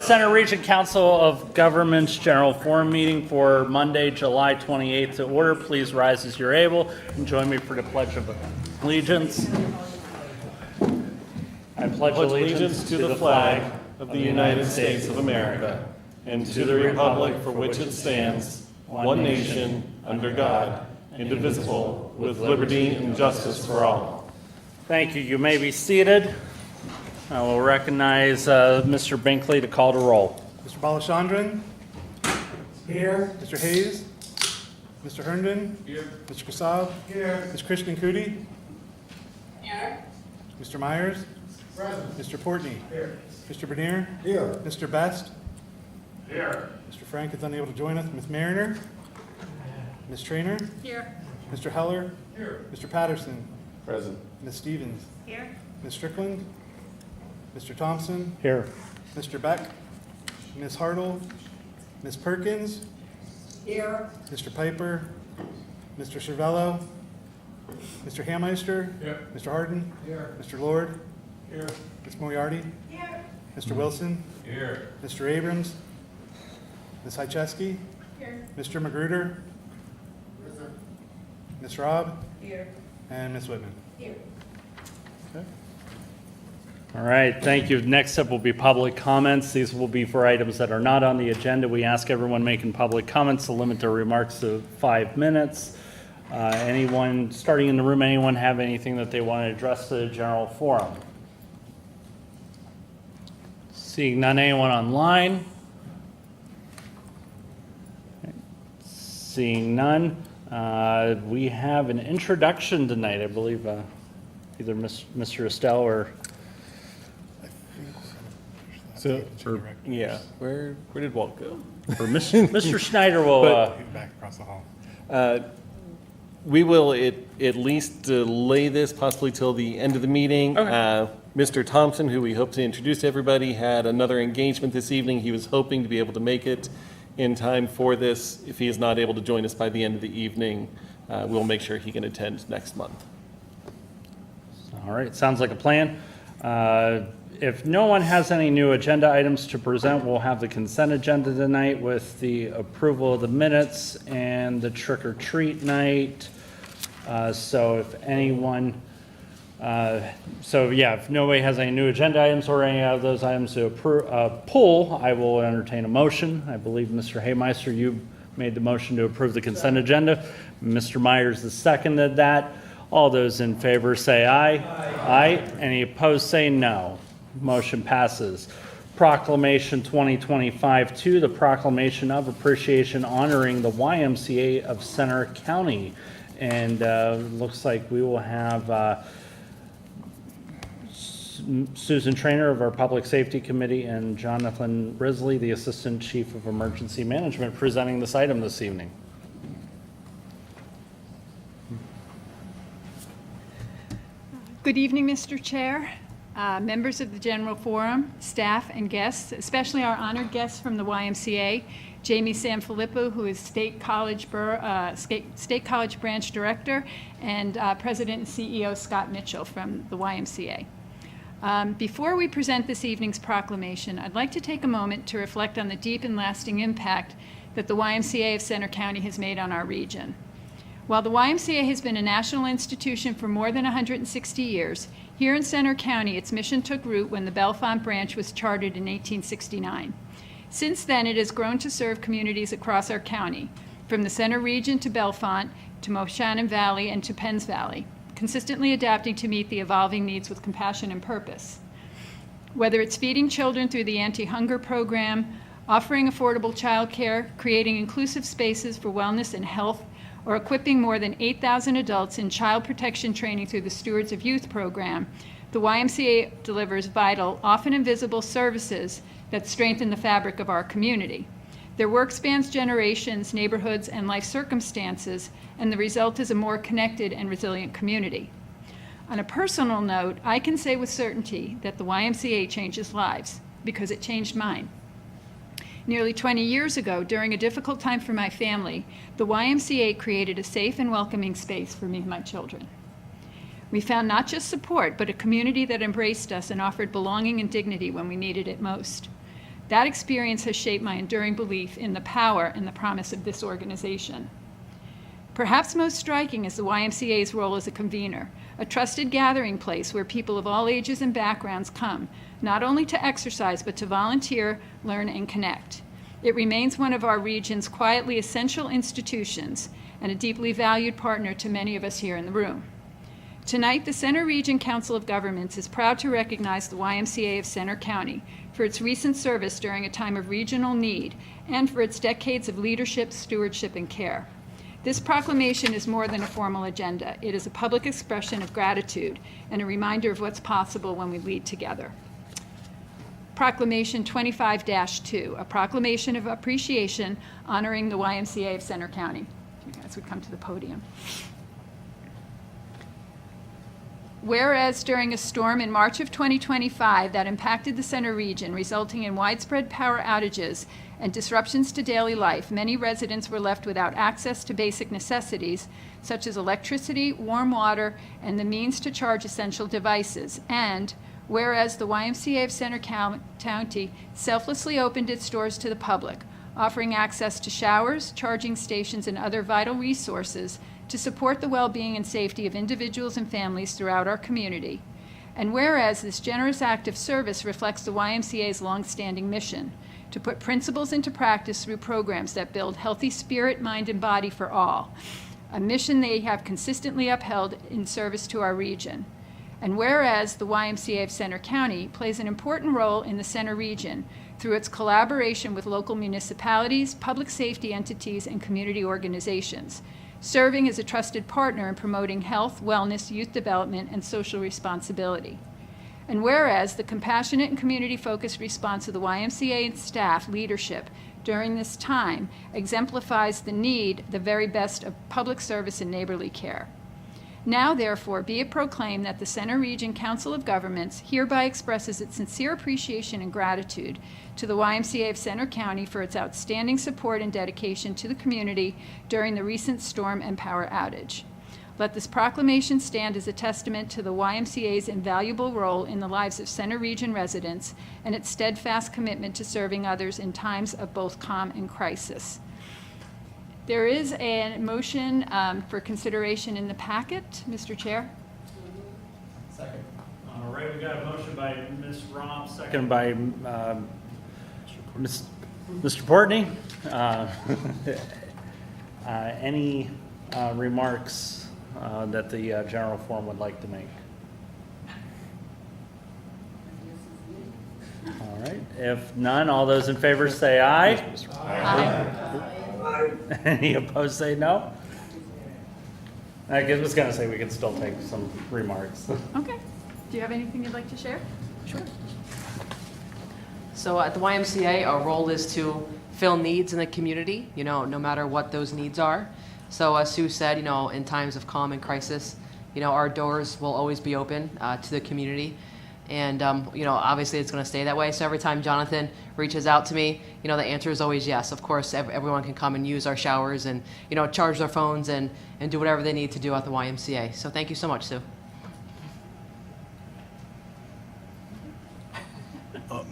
Center Region Council of Governments General Forum meeting for Monday, July 28th to order. Please rise as you're able and join me for the Pledge of Allegiance. I pledge allegiance to the flag of the United States of America and to the republic for which it stands, one nation, under God, indivisible, with liberty and justice for all. Thank you. You may be seated. I will recognize Mr. Binkley to call to roll. Mr. Balachandran? Here. Mr. Hayes? Mr. Herndon? Here. Mr. Kasab? Here. Ms. Krishnan Kudi? Here. Mr. Myers? Present. Mr. Portney? Here. Mr. Bernier? Here. Mr. Best? Here. Mr. Frank is unable to join us. Ms. Mariner? Ms. Trainer? Here. Mr. Heller? Here. Mr. Patterson? Present. Ms. Stevens? Here. Ms. Strickland? Mr. Thompson? Here. Mr. Beck? Ms. Hartle? Ms. Perkins? Here. Mr. Piper? Mr. Cervello? Mr. Hammeister? Here. Mr. Harden? Here. Mr. Lord? Here. Ms. Moriarty? Here. Mr. Wilson? Here. Mr. Abrams? Ms. Hycheski? Here. Mr. Magruder? Ms. Robb? Here. And Ms. Whitman. Here. All right, thank you. Next up will be public comments. These will be for items that are not on the agenda. We ask everyone making public comments to limit their remarks to 5 minutes. Anyone, starting in the room, anyone have anything that they want to address to the general forum? Seeing none, anyone online? Seeing none, we have an introduction tonight, I believe, either Mr. Estelle or Where did Walt go? or Mr. Schneider will. Back across the hall. We will at least delay this possibly till the end of the meeting. Okay. Mr. Thompson, who we hope to introduce to everybody, had another engagement this evening. He was hoping to be able to make it in time for this. If he is not able to join us by the end of the evening, we'll make sure he can attend next month. All right, sounds like a plan. If no one has any new agenda items to present, we'll have the consent agenda tonight with the approval of the minutes and the trick or treat night. So if anyone, if nobody has any new agenda items or any of those items to pull, I will entertain a motion. I believe Mr. Haymeister, you made the motion to approve the consent agenda. Mr. Myers has seconded that. All those in favor say aye. Aye. Any opposed say no. Motion passes. Proclamation 2025-2, the proclamation of appreciation honoring the YMCA of Center County. And looks like we will have Susan Trainer of our Public Safety Committee and Jonathan Risley, the Assistant Chief of Emergency Management, presenting this item this evening. Good evening, Mr. Chair, members of the General Forum, staff, and guests, especially our honored guests from the YMCA, Jamie Sanfilippo, who is State College Branch Director, and President and CEO Scott Mitchell from the YMCA. Before we present this evening's proclamation, I'd like to take a moment to reflect on the deep and lasting impact that the YMCA of Center County has made on our region. While the YMCA has been a national institution for more than 160 years, here in Center County, its mission took root when the Bellefonte branch was chartered in 1869. Since then, it has grown to serve communities across our county, from the Center region to Bellefonte, to Moshannon Valley, and to Penns Valley, consistently adapting to meet the evolving needs with compassion and purpose. Whether it's feeding children through the anti-hunger program, offering affordable childcare, creating inclusive spaces for wellness and health, or equipping more than 8,000 adults in child protection training through the Stewards of Youth program, the YMCA delivers vital, often invisible services that strengthen the fabric of our community. Their work spans generations, neighborhoods, and life circumstances, and the result is a more connected and resilient community. On a personal note, I can say with certainty that the YMCA changes lives, because it changed mine. Nearly 20 years ago, during a difficult time for my family, the YMCA created a safe and welcoming space for me and my children. We found not just support, but a community that embraced us and offered belonging and dignity when we needed it most. That experience has shaped my enduring belief in the power and the promise of this organization. Perhaps most striking is the YMCA's role as a convener, a trusted gathering place where people of all ages and backgrounds come, not only to exercise, but to volunteer, learn, and connect. It remains one of our region's quietly essential institutions and a deeply valued partner to many of us here in the room. Tonight, the Center Region Council of Governments is proud to recognize the YMCA of Center County for its recent service during a time of regional need and for its decades of leadership, stewardship, and care. This proclamation is more than a formal agenda. It is a public expression of gratitude and a reminder of what's possible when we lead together. Proclamation 25-2, a proclamation of appreciation honoring the YMCA of Center County. If you guys would come to the podium. Whereas during a storm in March of 2025 that impacted the Center region, resulting in widespread power outages and disruptions to daily life, many residents were left without access to basic necessities such as electricity, warm water, and the means to charge essential devices. And whereas the YMCA of Center County selflessly opened its doors to the public, offering access to showers, charging stations, and other vital resources to support the well-being and safety of individuals and families throughout our community. And whereas this generous act of service reflects the YMCA's longstanding mission to put principles into practice through programs that build healthy spirit, mind, and body for all, a mission they have consistently upheld in service to our region. And whereas the YMCA of Center County plays an important role in the Center region through its collaboration with local municipalities, public safety entities, and community organizations, serving as a trusted partner in promoting health, wellness, youth development, and social responsibility. And whereas the compassionate and community-focused response of the YMCA and staff leadership during this time exemplifies the need, the very best of public service and neighborly care. Now, therefore, be it proclaimed that the Center Region Council of Governments hereby expresses its sincere appreciation and gratitude to the YMCA of Center County for its outstanding support and dedication to the community during the recent storm and power outage. Let this proclamation stand as a testament to the YMCA's invaluable role in the lives of Center Region residents and its steadfast commitment to serving others in times of both calm and crisis. There is a motion for consideration in the packet. Mr. Chair? Second. All right, we got a motion by Ms. Rom, second by Mr. Portney. Any remarks that the General Forum would like to make? All right, if none, all those in favor say aye. Aye. Any opposed say no? I was going to say we could still take some remarks. Okay. Do you have anything you'd like to share? Sure. So at the YMCA, our role is to fill needs in the community, no matter what those needs are. So as Sue said, in times of calm and crisis, our doors will always be open to the community. And, obviously it's going to stay that way. So every time Jonathan reaches out to me, the answer is always yes. Of course, everyone can come and use our showers and, charge their phones and do whatever they need to do at the YMCA. So thank you so much, Sue.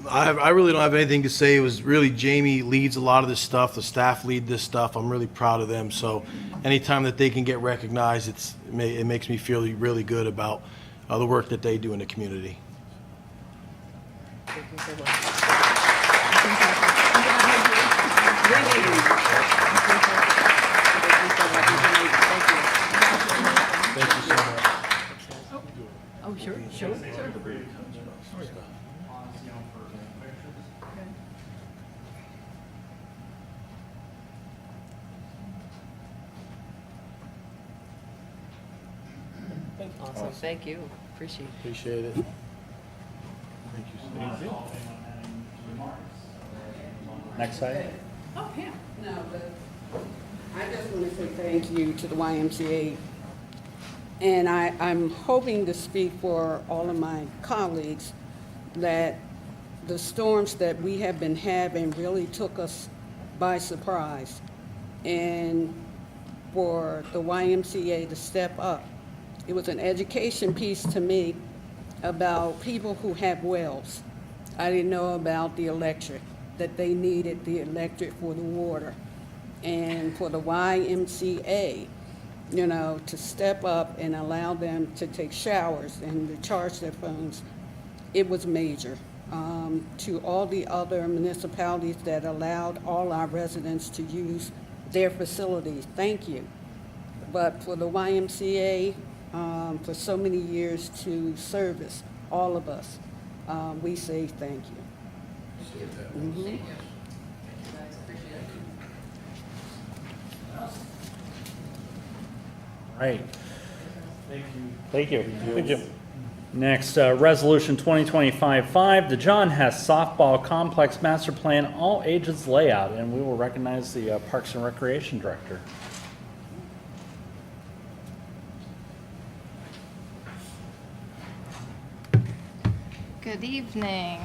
I really don't have anything to say. It was really Jamie leads a lot of this stuff. The staff lead this stuff. I'm really proud of them. So anytime that they can get recognized, it makes me feel really good about the work that they do in the community. Thank you so much. Thank you so much. Oh, sure. Awesome. Thank you. Appreciate it. Appreciate it. Thank you. Next item. Oh, Pam. No, but I just want to say thank you to the YMCA. And I'm hoping to speak for all of my colleagues that the storms that we have been having really took us by surprise. And for the YMCA to step up, it was an education piece to me about people who have wells. I didn't know about the electric. that they needed the electric for the water. And for the YMCA, you know, to step up and allow them to take showers and to charge their phones, it was major. To all the other municipalities that allowed all our residents to use their facilities, thank you. But for the YMCA, for so many years to service all of us, we say thank you. Mhm. Right. Thank you. Thank you. Next, Resolution 2025-5, the John Hess Softball Complex Master Plan All Ages Layout, and we will recognize the Parks and Recreation Director. Good evening.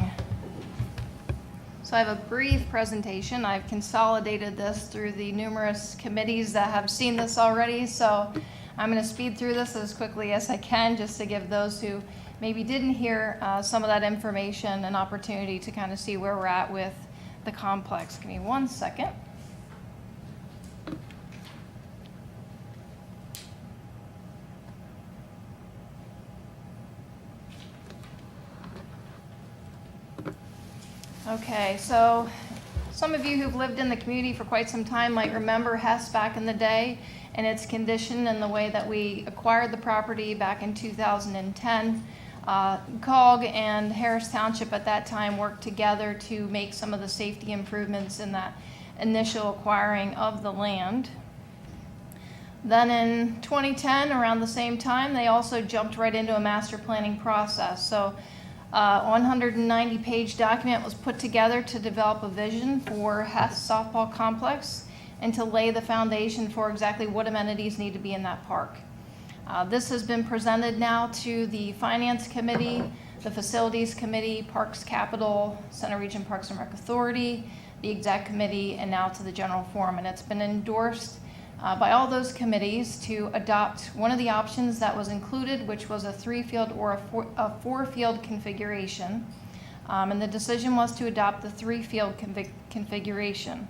So I have a brief presentation. I've consolidated this through the numerous committees that have seen this already, so I'm going to speed through this as quickly as I can just to give those who maybe didn't hear some of that information an opportunity to kind of see where we're at with the complex. Give me 1 second. Okay, so some of you who've lived in the community for quite some time might remember Hess back in the day and its condition and the way that we acquired the property back in 2010. COG and Harris Township at that time worked together to make some of the safety improvements in that initial acquiring of the land. Then in 2010, around the same time, they also jumped right into a master planning process. So a 190-page document was put together to develop a vision for Hess Softball Complex and to lay the foundation for exactly what amenities need to be in that park. This has been presented now to the Finance Committee, the Facilities Committee, Parks Capital, Center Region Parks and Rec Authority, the Exec Committee, and now to the General Forum. And it's been endorsed by all those committees to adopt one of the options that was included, which was a 3-field or a 4-field configuration. And the decision was to adopt the 3-field configuration.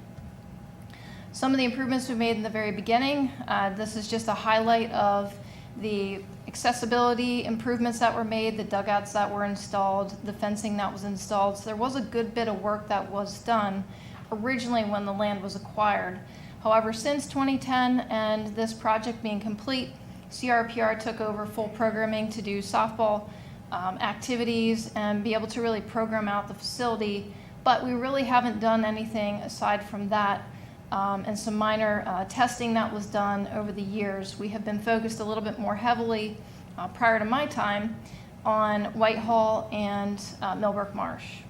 Some of the improvements we made in the very beginning, this is just a highlight of the accessibility improvements that were made, the dugouts that were installed, the fencing that was installed. So there was a good bit of work that was done originally when the land was acquired. However, since 2010 and this project being complete, CRPR took over full programming to do softball activities and be able to really program out the facility. But we really haven't done anything aside from that and some minor testing that was done over the years. We have been focused a little bit more heavily prior to my time on Whitehall and Millbrook Marsh.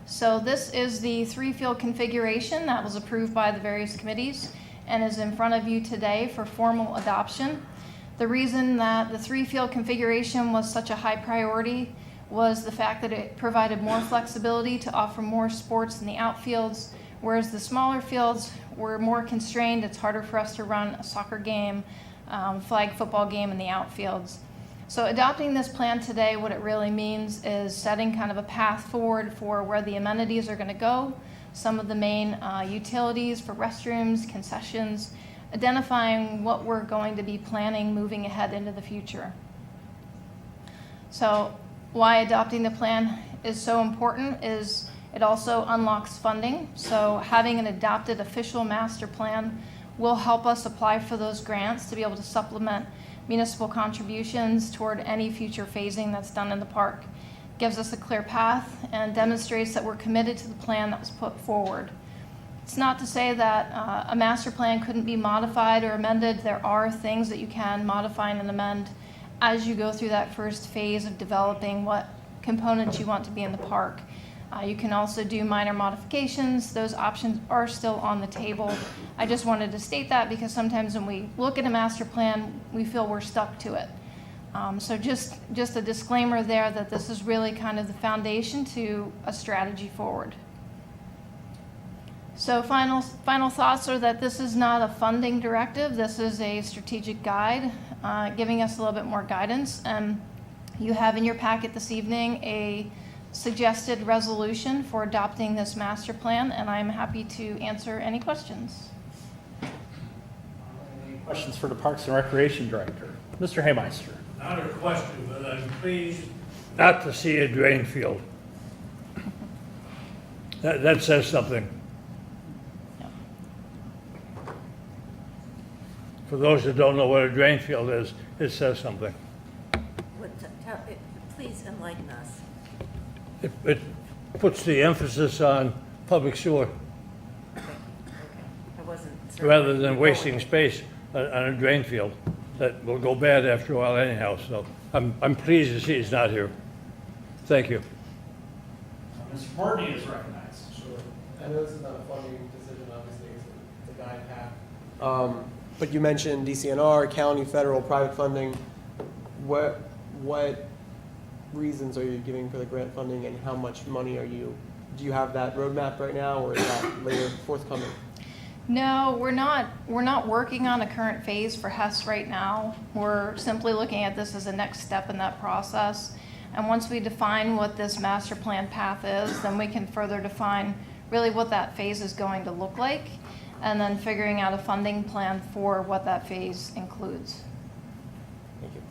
So this is the 3-field configuration that was approved by the various committees and is in front of you today for formal adoption. The reason that the 3-field configuration was such a high priority was the fact that it provided more flexibility to offer more sports in the outfields, whereas the smaller fields were more constrained. It's harder for us to run a soccer game, flag football game in the outfields. So adopting this plan today, what it really means is setting kind of a path forward for where the amenities are going to go, some of the main utilities for restrooms, concessions, identifying what we're going to be planning moving ahead into the future. So why adopting the plan is so important is it also unlocks funding. So having an adopted official master plan will help us apply for those grants to be able to supplement municipal contributions toward any future phasing that's done in the park. Gives us a clear path and demonstrates that we're committed to the plan that was put forward. It's not to say that a master plan couldn't be modified or amended. There are things that you can modify and amend as you go through that first phase of developing what components you want to be in the park. You can also do minor modifications. Those options are still on the table. I just wanted to state that because sometimes when we look at a master plan, we feel we're stuck to it. So just a disclaimer there that this is really kind of the foundation to a strategy forward. So final thoughts are that this is not a funding directive. This is a strategic guide, giving us a little bit more guidance. You have in your packet this evening a suggested resolution for adopting this master plan, and I'm happy to answer any questions. Any questions for the Parks and Recreation Director? Mr. Haymeister. Not a question, but I'm pleased not to see a drain field. That says something. For those that don't know what a drain field is, it says something. Please enlighten us. It puts the emphasis on public sewer I wasn't certain. rather than wasting space on a drain field that will go bad after a while anyhow. So I'm pleased to see he's not here. Thank you. Mr. Courtney is recognized. I know this is not a funding decision, obviously, it's a guide path. But you mentioned DCNR, county, federal, private funding. What reasons are you giving for the grant funding, and how much money do you have that roadmap right now, or is that later forthcoming? No, we're not working on a current phase for HES right now. We're simply looking at this as a next step in that process. And once we define what this master plan path is, then we can further define really what that phase is going to look like, and then figuring out a funding plan for what that phase includes. Thank you.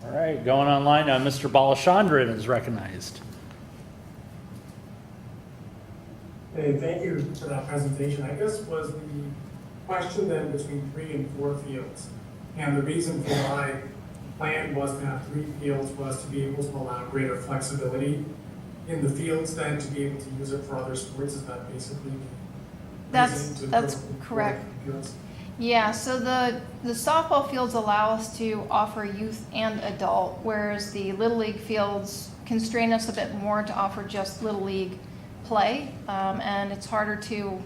All right, going online, Mr. Balachandran is recognized. Hey, thank you for that presentation. I guess was the question then between 3 and 4 fields. And the reason for why the plan was to have 3 fields was to be able to allow greater flexibility in the fields than to be able to use it for other sports. Is that basically the reason That's to go correct. for fields? Yeah, so the softball fields allow us to offer youth and adult, whereas the Little League fields constrain us a bit more to offer just Little League play, and it's harder to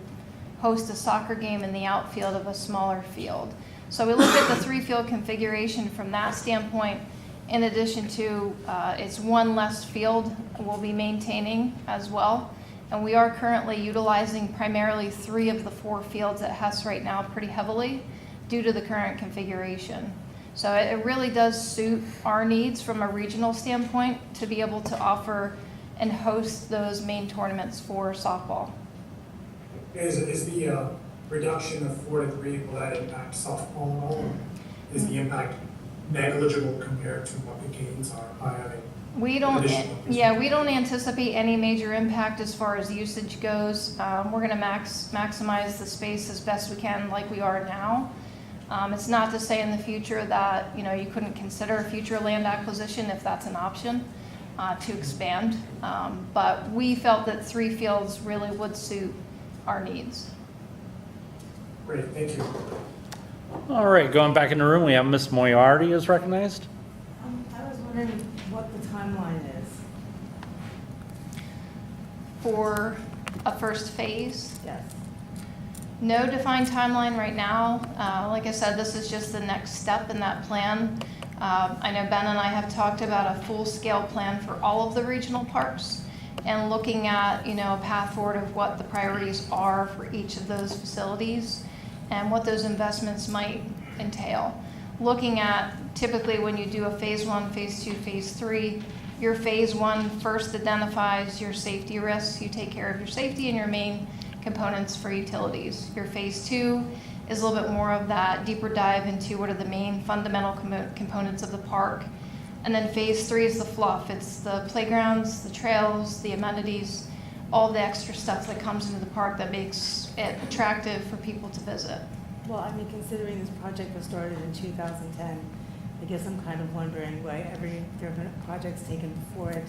host a soccer game in the outfield of a smaller field. So we looked at the 3-field configuration from that standpoint, in addition to it's one less field we'll be maintaining as well. And we are currently utilizing primarily 3 of the 4 fields at HES right now pretty heavily due to the current configuration. So it really does suit our needs from a regional standpoint to be able to offer and host those main tournaments for softball. Is the reduction of 4 to 3, will that impact softball at all? Or is the impact negligible compared to what the gains are by having? We don't anticipate any major impact as far as usage goes. We're going to maximize the space as best we can, like we are now. It's not to say in the future that you couldn't consider future land acquisition if that's an option to expand. But we felt that 3 fields really would suit our needs. Great, thank you. All right, going back in the room, we have Ms. Moriarty is recognized. I was wondering what the timeline is. For a first phase, Yes. no defined timeline right now. Like I said, this is just the next step in that plan. I know Ben and I have talked about a full-scale plan for all of the regional parks and looking at, a path forward of what the priorities are for each of those facilities and what those investments might entail. Looking at typically when you do a phase 1, phase 2, phase 3, your phase 1 first identifies your safety risks. You take care of your safety and your main components for utilities. Your phase 2 is a little bit more of that deeper dive into what are the main fundamental components of the park. And then phase 3 is the fluff. It's the playgrounds, the trails, the amenities, all the extra stuff that comes into the park that makes it attractive for people to visit. Well, I mean, considering this project was started in 2010, I guess I'm kind of wondering why every different project's taken before it,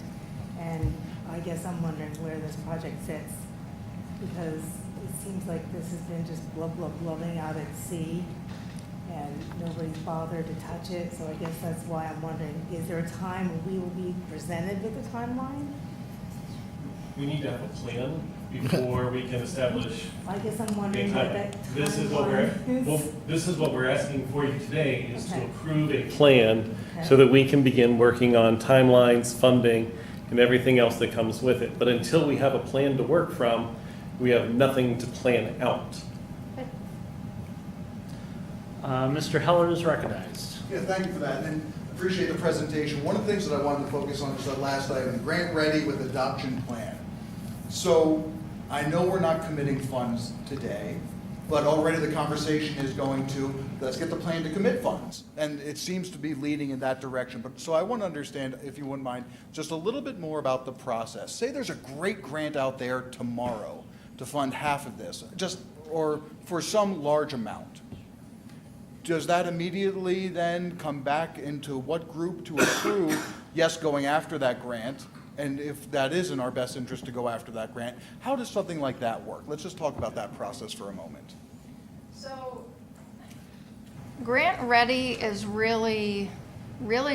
and I guess I'm wondering where this project fits, because it seems like this has been just blubbing out at sea, and nobody's bothered to touch it, so I guess that's why I'm wondering, is there a time when we will be presented with a timeline? We need to have a plan before we can establish I guess I'm a wondering what timeline. that This is what we're asking for you today, is to Okay. approve a plan so that we can begin working on timelines, funding, and everything else that comes with it. But until we have a plan to work from, we have nothing to plan out. Mr. Heller is recognized. Yeah, thank you for that. And appreciate the presentation. One of the things that I wanted to focus on is that last item, grant ready with adoption plan. So I know we're not committing funds today, but already the conversation is going to, let's get the plan to commit funds. And it seems to be leading in that direction. But so I want to understand, if you wouldn't mind, just a little bit more about the process. Say there's a great grant out there tomorrow to fund half of this, or for some large amount. Does that immediately then come back into what group to approve, yes, going after that grant? And if that is in our best interest to go after that grant, how does something like that work? Let's just talk about that process for a moment. So, grant ready is really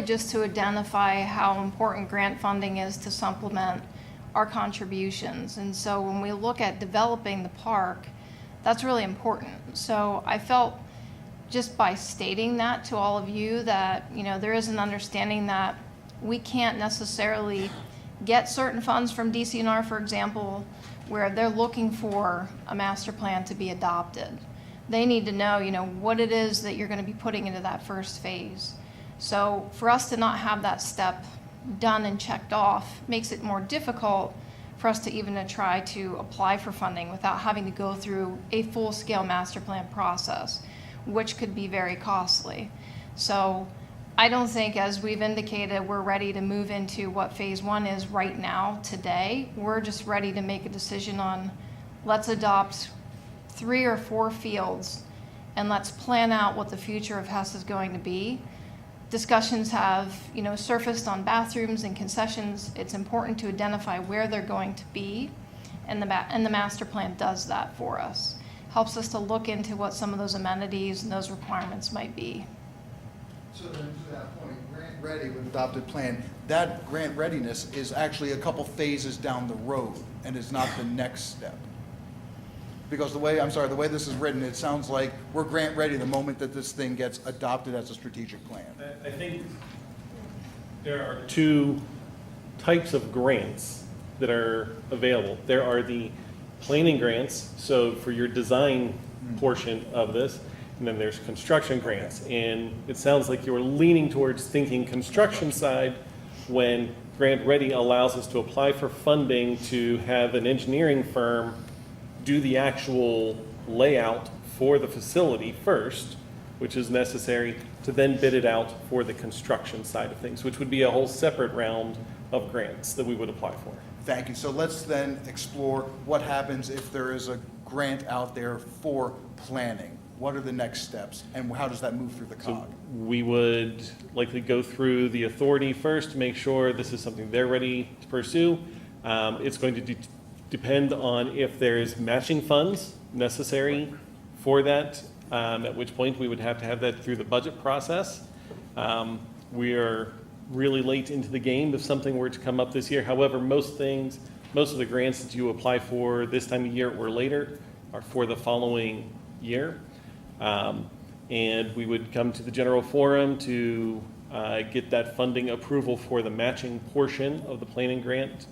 just to identify how important grant funding is to supplement our contributions. And so when we look at developing the park, that's really important. So I felt just by stating that to all of you that, there is an understanding that we can't necessarily get certain funds from DCNR, for example, where they're looking for a master plan to be adopted. They need to know, what it is that you're going to be putting into that first phase. So for us to not have that step done and checked off makes it more difficult for us to even try to apply for funding without having to go through a full-scale master plan process, which could be very costly. So I don't think, as we've indicated, we're ready to move into what phase one is right now, today. We're just ready to make a decision on, let's adopt 3 or 4 fields and let's plan out what the future of Hess is going to be. Discussions have, surfaced on bathrooms and concessions. It's important to identify where they're going to be, and the master plan does that for us. Helps us to look into what some of those amenities and those requirements might be. So then to that point, grant ready with adopted plan, that grant readiness is actually a couple phases down the road and is not the next step. Because the way this is written, it sounds like we're grant ready the moment that this thing gets adopted as a strategic plan. I think there are 2 types of grants that are available. There are the planning grants, so for your design portion of this, and then there's construction grants. And it sounds like you're leaning towards thinking construction side when grant ready allows us to apply for funding to have an engineering firm do the actual layout for the facility first, which is necessary to then bid it out for the construction side of things, which would be a whole separate round of grants that we would apply for. Thank you. So let's then explore what happens if there is a grant out there for planning. What are the next steps and how does that move through the COG? We would likely go through the authority first to make sure this is something they're ready to pursue. It's going to depend on if there's matching funds necessary for that, at which point we would have to have that through the budget process. We are really late into the game if something were to come up this year. However, most of the grants that you apply for this time of year or later are for the following year. And we would come to the general forum to get that funding approval for the matching portion of the planning grant,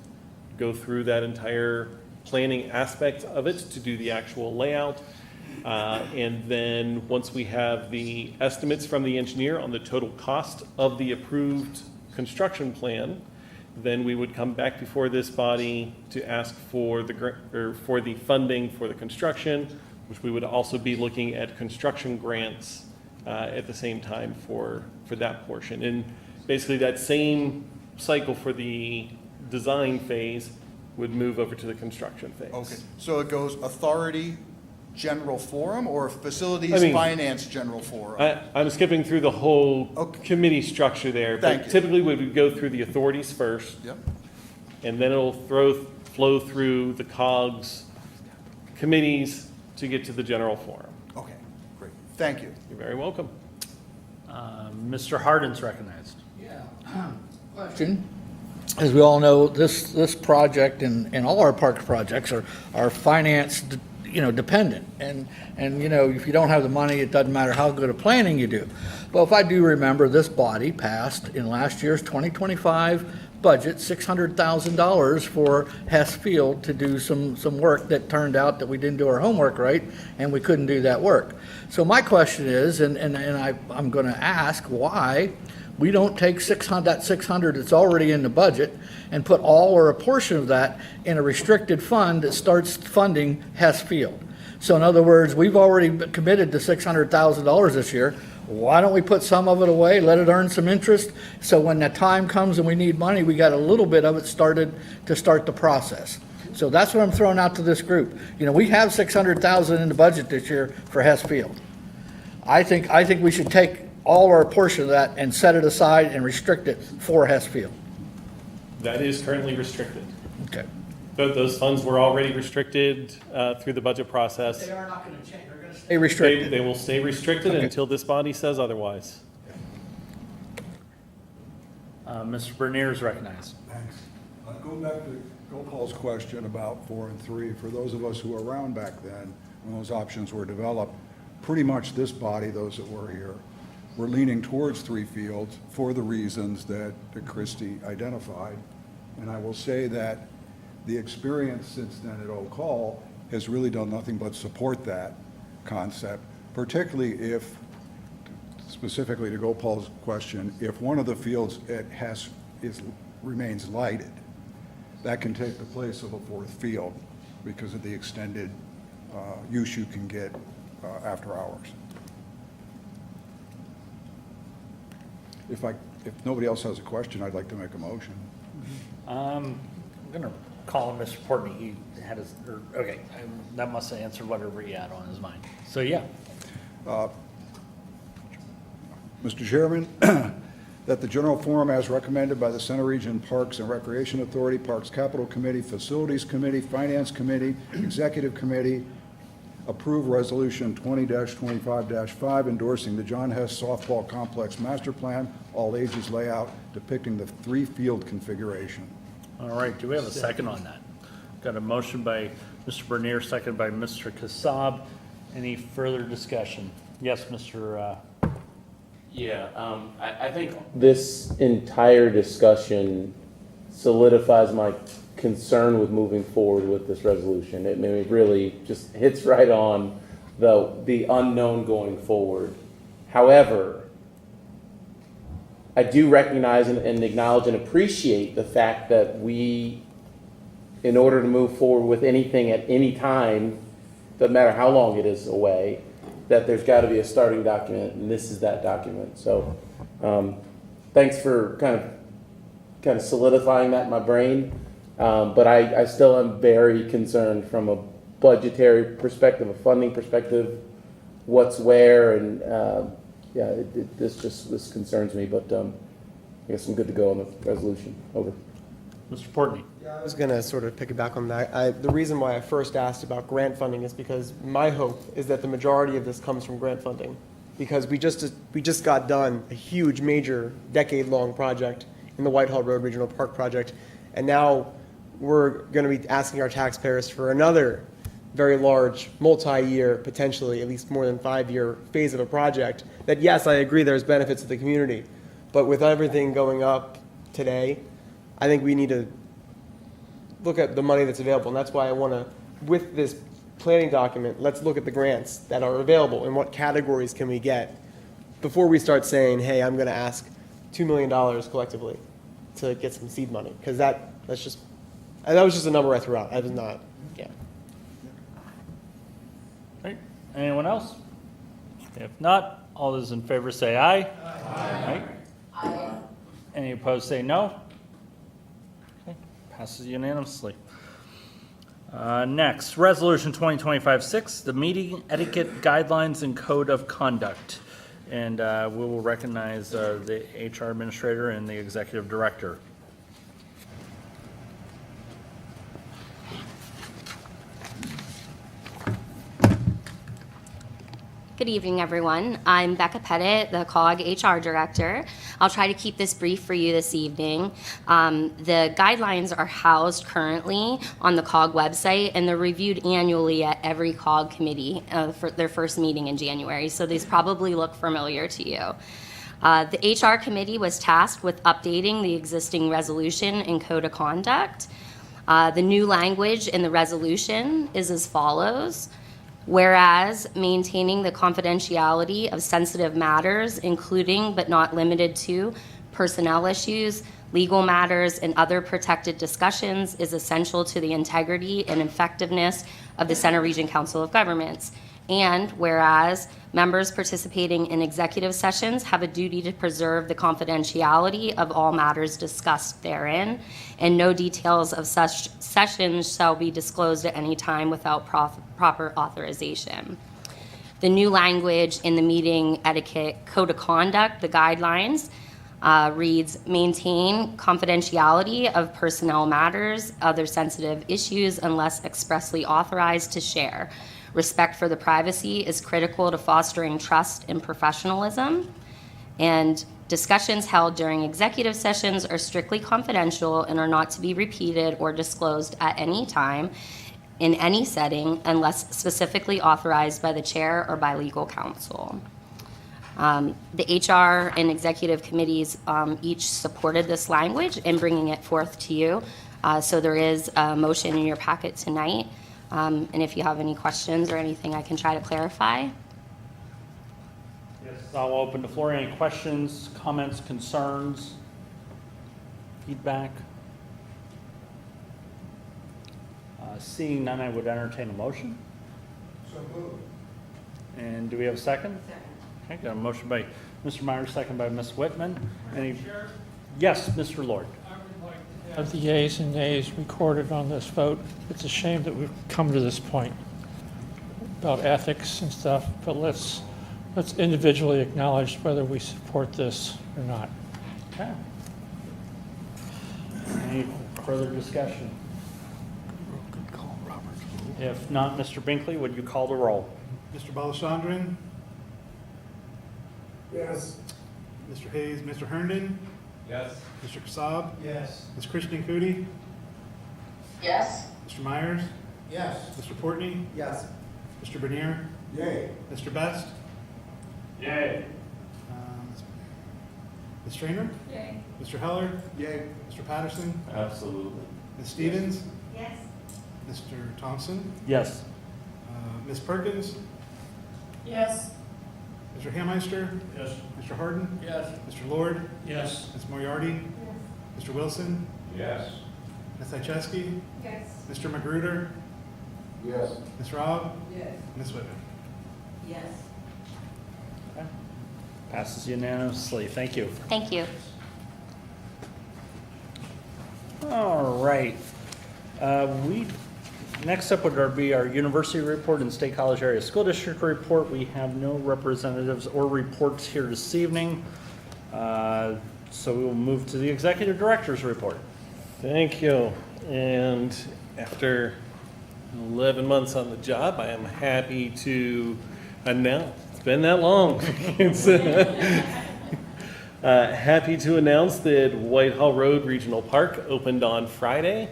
go through that entire planning aspect of it to do the actual layout. And then once we have the estimates from the engineer on the total cost of the approved construction plan, then we would come back before this body to ask for the funding for the construction, which we would also be looking at construction grants at the same time for that portion. And basically that same cycle for the design phase would move over to the construction phase. Okay, so it goes authority, general forum, or facilities, finance, general forum? I'm skipping through the whole committee structure there. Thank But you. typically we would go through the authorities first. Yep. And then it'll flow through the COG's committees to get to the general forum. Okay, great. Thank you. You're very welcome. Mr. Hardin's recognized. Question. As we all know, this project and all our park projects are finance, dependent. And if you don't have the money, it doesn't matter how good a planning you do. Well, if I do remember, this body passed in last year's 2025 budget $600,000 for Hess Field to do some work that turned out that we didn't do our homework right, and we couldn't do that work. So my question is, and I'm going to ask why we don't take that 600 that's already in the budget and put all or a portion of that in a restricted fund that starts funding Hess Field. So in other words, we've already committed to $600,000 this year. Why don't we put some of it away, let it earn some interest, so when the time comes and we need money, we got a little bit of it started to start the process. So that's what I'm throwing out to this group. You know, we have $600,000 in the budget this year for Hess Field. I think we should take all or a portion of that and set it aside and restrict it for Hess Field. That is currently restricted. Okay. Those funds were already restricted through the budget process. They are not going to change. They're going to stay restricted. They will stay restricted until this body says otherwise. Mr. Bernier is recognized. Thanks. Going back to Gopal's question about 4 and 3, for those of us who were around back then, when those options were developed, pretty much this body, those that were here, were leaning towards 3 fields for the reasons that Christie identified. And I will say that the experience since then at Oak Hall has really done nothing but support that concept, particularly if, specifically to Gopal's question, if one of the fields remains lighted, that can take the place of a 4th field because of the extended use you can get after hours. If nobody else has a question, I'd like to make a motion. I'm going to call him Mr. Portney. He had his, okay, that must have answered whatever he had on his mind. So, yeah. Mr. Chairman, that the general forum as recommended by the Center Region Parks and Recreation Authority, Parks Capital Committee, Facilities Committee, Finance Committee, Executive Committee, approve Resolution 20-25-5 endorsing the John Hess Softball Complex Master Plan, all ages layout depicting the 3-field configuration. All right, do we have a second on that? Got a motion by Mr. Bernier, second by Mr. Kassab. Any further discussion? Yes, Mr. Yeah, I think this entire discussion solidifies my concern with moving forward with this resolution. It really just hits right on the unknown going forward. However, I do recognize and acknowledge and appreciate the fact that we, in order to move forward with anything at any time, doesn't matter how long it is away, that there's got to be a starting document, and this is that document. So thanks for kind of solidifying that in my brain. But I still am very concerned from a budgetary perspective, a funding perspective, what's where, and this concerns me. But I guess I'm good to go on the resolution. Over. Mr. Portney. I was going to sort of piggyback on that. The reason why I first asked about grant funding is because my hope is that the majority of this comes from grant funding, because we just got done a huge, major, decade-long project in the Whitehall Road Regional Park project, and now we're going to be asking our taxpayers for another very large, multi-year, potentially at least more than 5-year phase of a project that, yes, I agree there's benefits to the community, but with everything going up today, I think we need to look at the money that's available, and that's why I want to, with this planning document, let's look at the grants that are available and what categories can we get before we start saying, hey, I'm going to ask $2 million collectively to get some seed money, because that was just a number I threw out. I was not, yeah. Right. Anyone else? If not, all those in favor say aye. Aye. Aye. Any opposed say no. Okay. Passes unanimously. Next, Resolution 2025-6, the Meeting Etiquette Guidelines and Code of Conduct. And we will recognize the HR Administrator and the Executive Director. Good evening, everyone. I'm Becca Pettit, the COG HR Director. I'll try to keep this brief for you this evening. The guidelines are housed currently on the COG website, and they're reviewed annually at every COG committee for their first meeting in January, so these probably look familiar to you. The HR committee was tasked with updating the existing resolution and code of conduct. The new language in the resolution is as follows. Whereas maintaining the confidentiality of sensitive matters, including but not limited to personnel issues, legal matters, and other protected discussions, is essential to the integrity and effectiveness of the Center Region Council of Governments. And whereas members participating in executive sessions have a duty to preserve the confidentiality of all matters discussed therein, and no details of such sessions shall be disclosed at any time without proper authorization. The new language in the meeting etiquette code of conduct, the guidelines, reads, maintain confidentiality of personnel matters, other sensitive issues unless expressly authorized to share. Respect for the privacy is critical to fostering trust and professionalism. And discussions held during executive sessions are strictly confidential and are not to be repeated or disclosed at any time in any setting unless specifically authorized by the chair or by legal counsel. The HR and executive committees each supported this language in bringing it forth to you. So there is a motion in your packet tonight. And if you have any questions or anything, I can try to clarify. Yes, I'll open the floor. Any questions, comments, concerns, feedback? Seeing none, I would entertain a motion. So moved. And do we have a second? Okay, got a motion by Mr. Myers, second by Ms. Whitman. Any? Yes, Mr. Lord. Have the yeas and nays recorded on this vote. It's a shame that we've come to this point about ethics and stuff, but let's individually acknowledge whether we support this or not. Okay. Any further discussion? If not, Mr. Binkley, would you call the roll? Mr. Balachandran, Yes. Mr. Hayes, Mr. Herndon, Yes. Mr. Kasab, Yes. Ms. Krishnan Kudi, Yes. Mr. Myers, Yes. Mr. Portney, Yes. Mr. Bernier, Yay. Mr. Best, Yay. Ms. Trainer, Yay. Mr. Heller, Yay. Mr. Patterson, Absolutely. Ms. Stevens, Yes. Mr. Thompson, Yes. Ms. Perkins, Yes. Mr. Hammeister, Yes. Mr. Harden, Yes. Mr. Lord, Yes. Ms. Moriarty, Mr. Wilson, Yes. Ms. Hycheski, Yes. Mr. Magruder, Yes. Ms. Robb, Yes. Ms. Whitman. Yes. Okay. Passes unanimously. Thank you. Thank you. All right. Next up would be our university report and State College Area School District report. We have no representatives or reports here this evening. So we will move to the executive director's report. Thank you. And after 11 months on the job, I am happy to announce, it's been that long. Happy to announce that Whitehall Road Regional Park opened on Friday.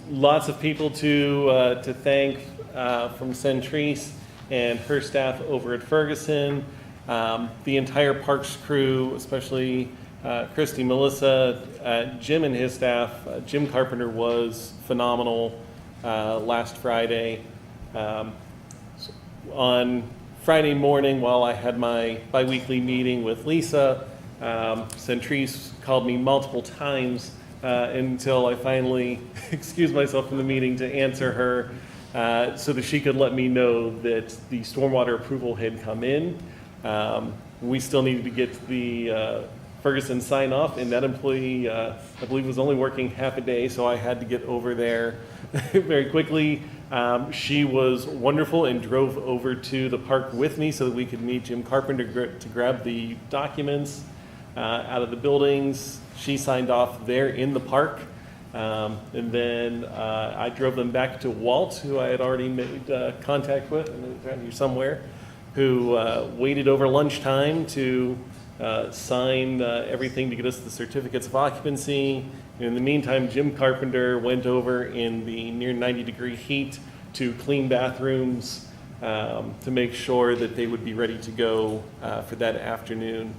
Lots of people to thank from Centrise and her staff over at Ferguson. The entire parks crew, especially Christy, Melissa, Jim and his staff. Jim Carpenter was phenomenal last Friday. On Friday morning, while I had my bi-weekly meeting with Lisa, Centrise called me multiple times until I finally excused myself from the meeting to answer her so that she could let me know that the stormwater approval had come in. We still needed to get the Ferguson sign off, and that employee, I believe, was only working half a day, so I had to get over there very quickly. She was wonderful and drove over to the park with me so that we could meet Jim Carpenter to grab the documents out of the buildings. She signed off there in the park. And then I drove them back to Walt, who I had already made contact with, and he's around here somewhere, who waited over lunchtime to sign everything to get us the certificates of occupancy. In the meantime, Jim Carpenter went over in the near 90-degree heat to clean bathrooms, to make sure that they would be ready to go for that afternoon.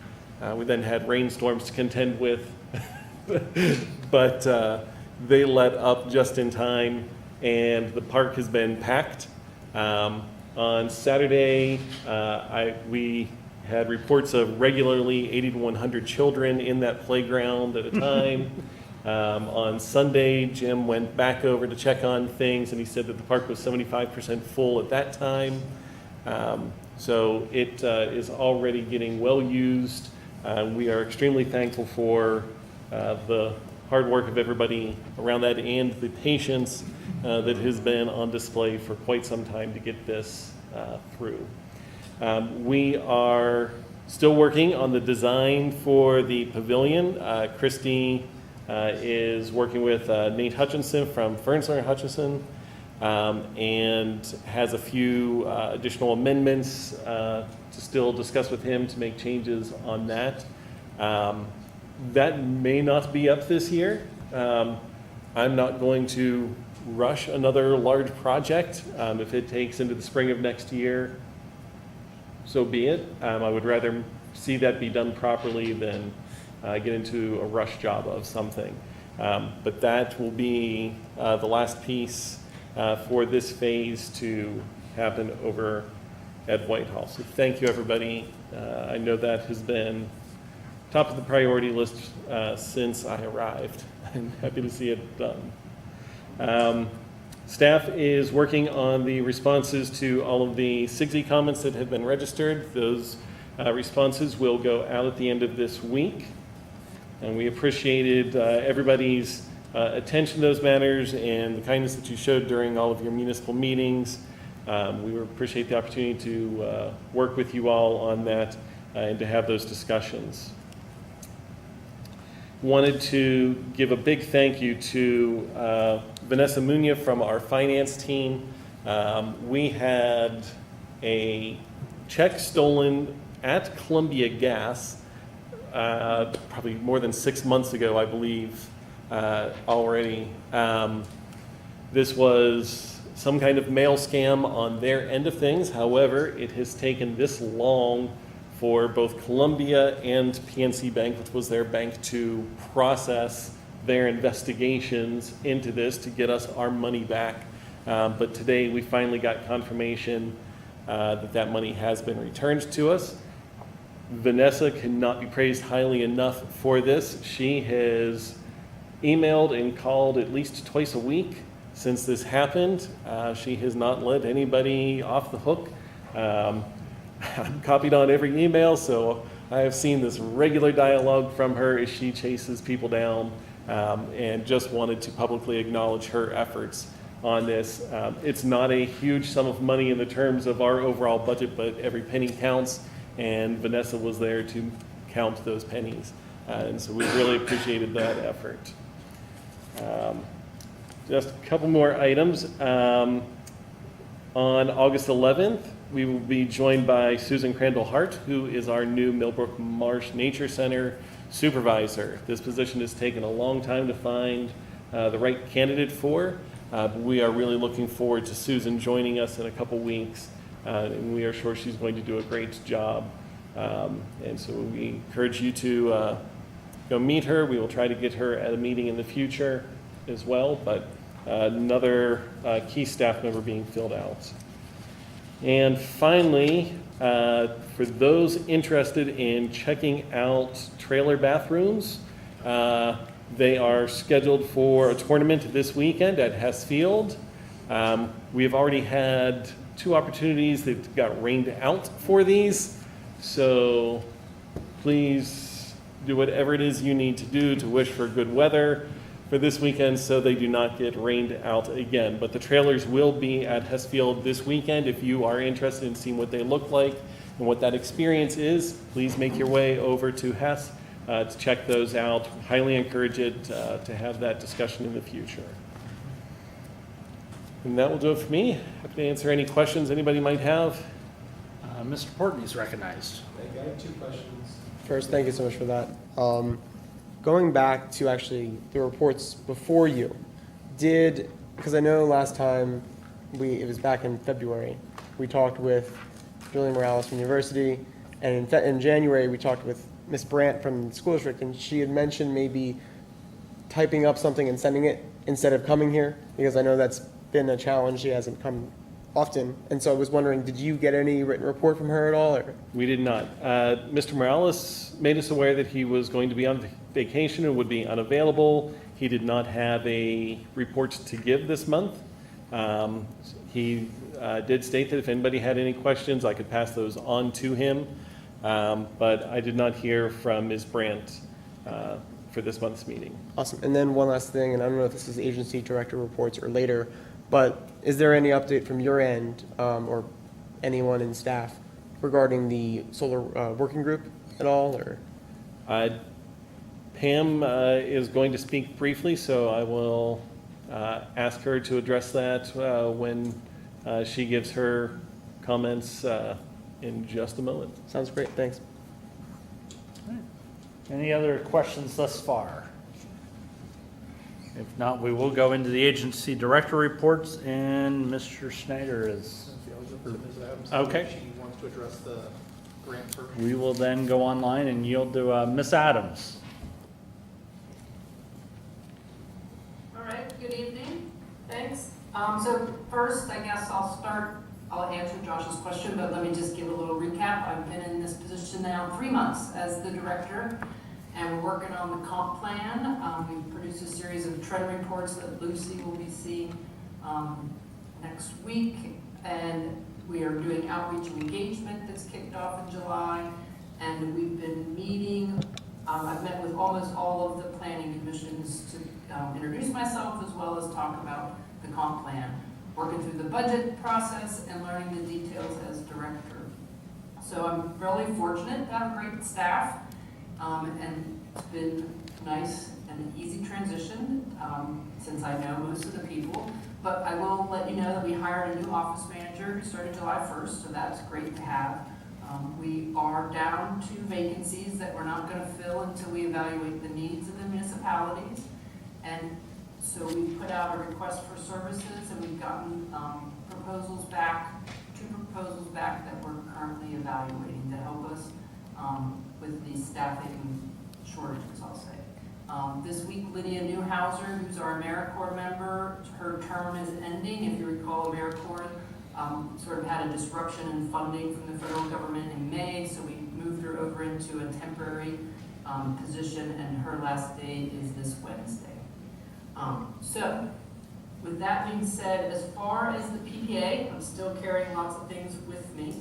We then had rainstorms to contend with, but they let up just in time, and the park has been packed. On Saturday, we had reports of regularly 80 to 100 children in that playground at a time. On Sunday, Jim went back over to check on things, and he said that the park was 75% full at that time. So it is already getting well used. We are extremely thankful for the hard work of everybody around that and the patience that has been on display for quite some time to get this through. We are still working on the design for the pavilion. Christy is working with Nate Hutchinson from Fernsler Hutchinson and has a few additional amendments to still discuss with him to make changes on that. That may not be up this year. I'm not going to rush another large project. If it takes into the spring of next year, so be it. I would rather see that be done properly than get into a rush job of something. But that will be the last piece for this phase to happen over at Whitehall. So thank you, everybody. I know that has been top of the priority list since I arrived. I'm happy to see it done. Staff is working on the responses to all of the CGTV comments that have been registered. Those responses will go out at the end of this week. And we appreciated everybody's attention to those matters and the kindness that you showed during all of your municipal meetings. We appreciate the opportunity to work with you all on that and to have those discussions. Wanted to give a big thank you to Vanessa Munoz from our finance team. We had a check stolen at Columbia Gas probably more than 6 months ago, I believe, already. This was some kind of mail scam on their end of things. However, it has taken this long for both Columbia and PNC Bank, which was their bank, to process their investigations into this to get us our money back. But today we finally got confirmation that that money has been returned to us. Vanessa cannot be praised highly enough for this. She has emailed and called at least twice a week since this happened. She has not let anybody off the hook. I'm copied on every email, so I have seen this regular dialogue from her as she chases people down, and just wanted to publicly acknowledge her efforts on this. It's not a huge sum of money in the terms of our overall budget, but every penny counts, and Vanessa was there to count those pennies. And so we really appreciated that effort. Just a couple more items. On August 11th, we will be joined by Susan Crandall Hart, who is our new Millbrook Marsh Nature Center supervisor. This position has taken a long time to find the right candidate for. But we are really looking forward to Susan joining us in a couple weeks, and we are sure she's going to do a great job. And so we encourage you to go meet her. We will try to get her at a meeting in the future as well, but another key staff member being filled out. And finally, for those interested in checking out trailer bathrooms, they are scheduled for a tournament this weekend at Hess Field. We have already had 2 opportunities that got rained out for these, so please do whatever it is you need to do to wish for good weather for this weekend so they do not get rained out again. But the trailers will be at Hess Field this weekend. If you are interested in seeing what they look like and what that experience is, please make your way over to Hess to check those out. Highly encourage it to have that discussion in the future. And that will do it for me. Happy to answer any questions anybody might have. Mr. Portney is recognized. Thank you. I have 2 questions. First, thank you so much for that. Going back to actually the reports before you, because I know last time it was back in February, we talked with Julie Morales from the university, and in January, we talked with Ms. Brandt from the school district, and she had mentioned maybe typing up something and sending it instead of coming here, because I know that's been a challenge. She hasn't come often. And so I was wondering, did you get any written report from her at all? Or? We did not. Mr. Morales made us aware that he was going to be on vacation and would be unavailable. He did not have a report to give this month. He did state that if anybody had any questions, I could pass those on to him. But I did not hear from Ms. Brandt for this month's meeting. Awesome. And then one last thing, and I don't know if this is agency director reports or later, but is there any update from your end or anyone in staff regarding the solar working group at all? Or Pam is going to speak briefly, so I will ask her to address that when she gives her comments in just a moment. Sounds great. Thanks. Any other questions thus far? If not, we will go into the agency director reports, and Mr. Schneider is. Okay. She wants to address the grant first. We will then go online and yield to Ms. Adams. All right, good evening. Thanks. So first, I guess I'll answer Josh's question, but let me just give a little recap. I've been in this position now 3 months as the director, and we're working on the comp plan. We've produced a series of trend reports that Lucy will be seeing next week, and we are doing outreach and engagement that's kicked off in July, and we've been meeting. I've met with almost all of the planning commissions to introduce myself as well as talk about the comp plan, working through the budget process and learning the details as director. So I'm really fortunate to have a great staff, and it's been nice and an easy transition since I know most of the people. But I will let you know that we hired a new office manager who started July 1st, so that's great to have. We are down 2 vacancies that we're not going to fill until we evaluate the needs of the municipalities. And so we put out a request for services, and we've gotten proposals back, 2 proposals back that we're currently evaluating to help us with the staffing shortages, I'll say. This week, Lydia Newhouser, who's our AmeriCorps member, her term is ending. If you recall, AmeriCorps sort of had a disruption in funding from the federal government in May, so we moved her over into a temporary position, and her last day is this Wednesday. So, with that being said, as far as the PPA, I'm still carrying lots of things with me,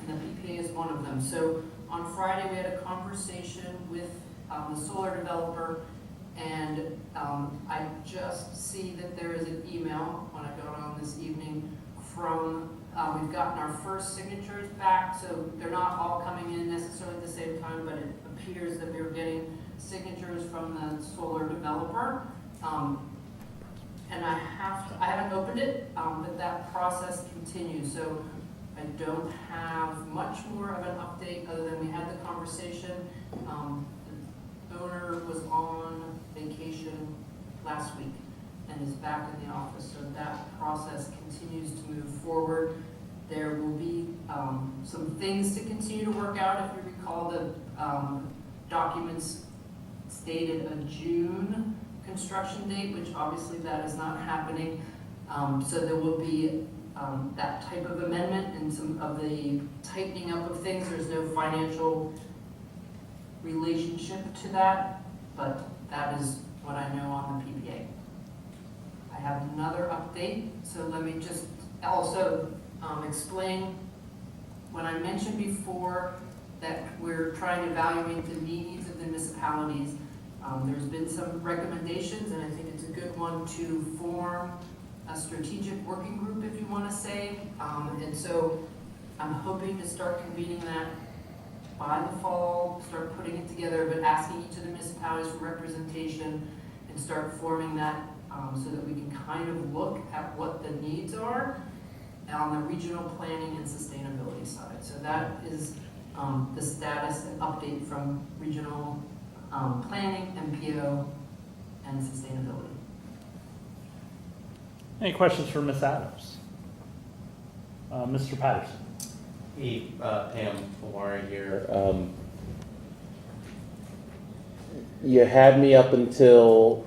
and the PPA is one of them. So, on Friday, we had a conversation with the solar developer, and I just see that there is an email when I got on this evening from, we've gotten our first signatures back, so they're not all coming in necessarily at the same time, but it appears that we're getting signatures from the solar developer. And I haven't opened it, but that process continues. So I don't have much more of an update other than we had the conversation. The owner was on vacation last week and is back in the office, so that process continues to move forward. There will be some things to continue to work out. If you recall, the documents stated a June construction date, which obviously that is not happening. So there will be that type of amendment and some of the tightening up of things. There's no financial relationship to that, but that is what I know on the PPA. I have another update, so let me just also explain when I mentioned before that we're trying to evaluate the needs of the municipalities. There's been some recommendations, and I think it's a good one to form a strategic working group, if you want to say. And so I'm hoping to start convening that by the fall, start putting it together, but asking each of the municipalities for representation and start forming that so that we can kind of look at what the needs are on the regional planning and sustainability side. So that is the status and update from regional planning, MPO, and sustainability. Any questions for Ms. Adams? Mr. Patterson. Hey, Pam Omari here. You had me up until,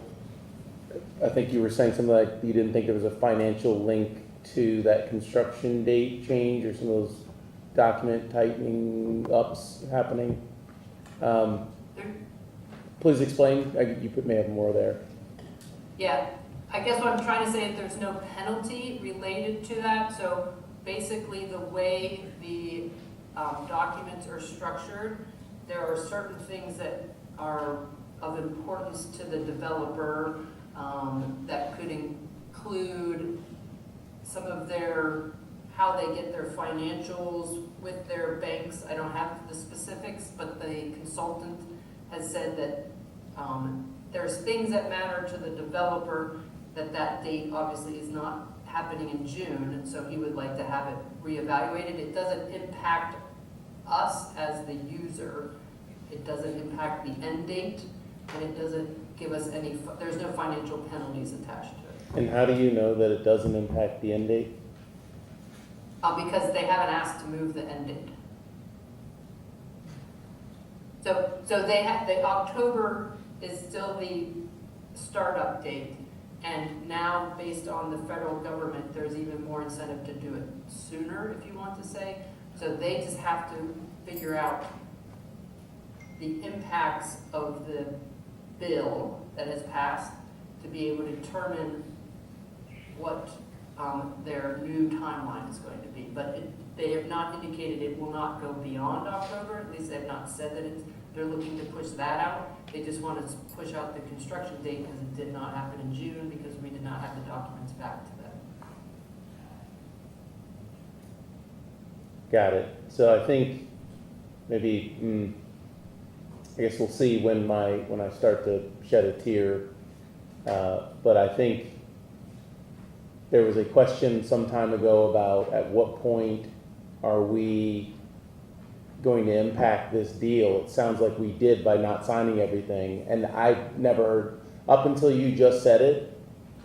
I think you were saying something like you didn't think there was a financial link to that construction date change or some of those document tightening ups happening. Please explain. You may have more there. Yeah, I guess what I'm trying to say is there's no penalty related to that. So basically the way the documents are structured, there are certain things that are of importance to the developer that could include some of their, how they get their financials with their banks. I don't have the specifics, but the consultant has said that there's things that matter to the developer that date obviously is not happening in June, and so he would like to have it reevaluated. It doesn't impact us as the user. It doesn't impact the end date, and it doesn't give us any, there's no financial penalties attached to it. And how do you know that it doesn't impact the end date? Because they haven't asked to move the end date. So they have, the October is still the startup date, and now based on the federal government, there's even more incentive to do it sooner, if you want to say. So they just have to figure out the impacts of the bill that has passed to be able to determine what their new timeline is going to be. But they have not indicated it will not go beyond October. At least they have not said that they're looking to push that out. They just want to push out the construction date because it did not happen in June because we did not have the documents back to them. Got it. So I think maybe, I guess we'll see when I start to shed a tear. But I think there was a question some time ago about at what point are we going to impact this deal. It sounds like we did by not signing everything. And I never heard, up until you just said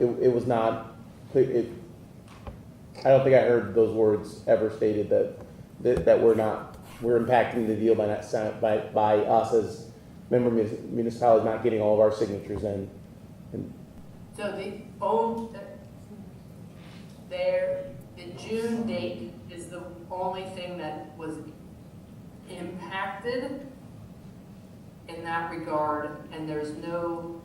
it was not, I don't think I heard those words ever stated that we're impacting the deal by not by us as member municipalities not getting all of our signatures in. So the June date is the only thing that was impacted in that regard, and there's no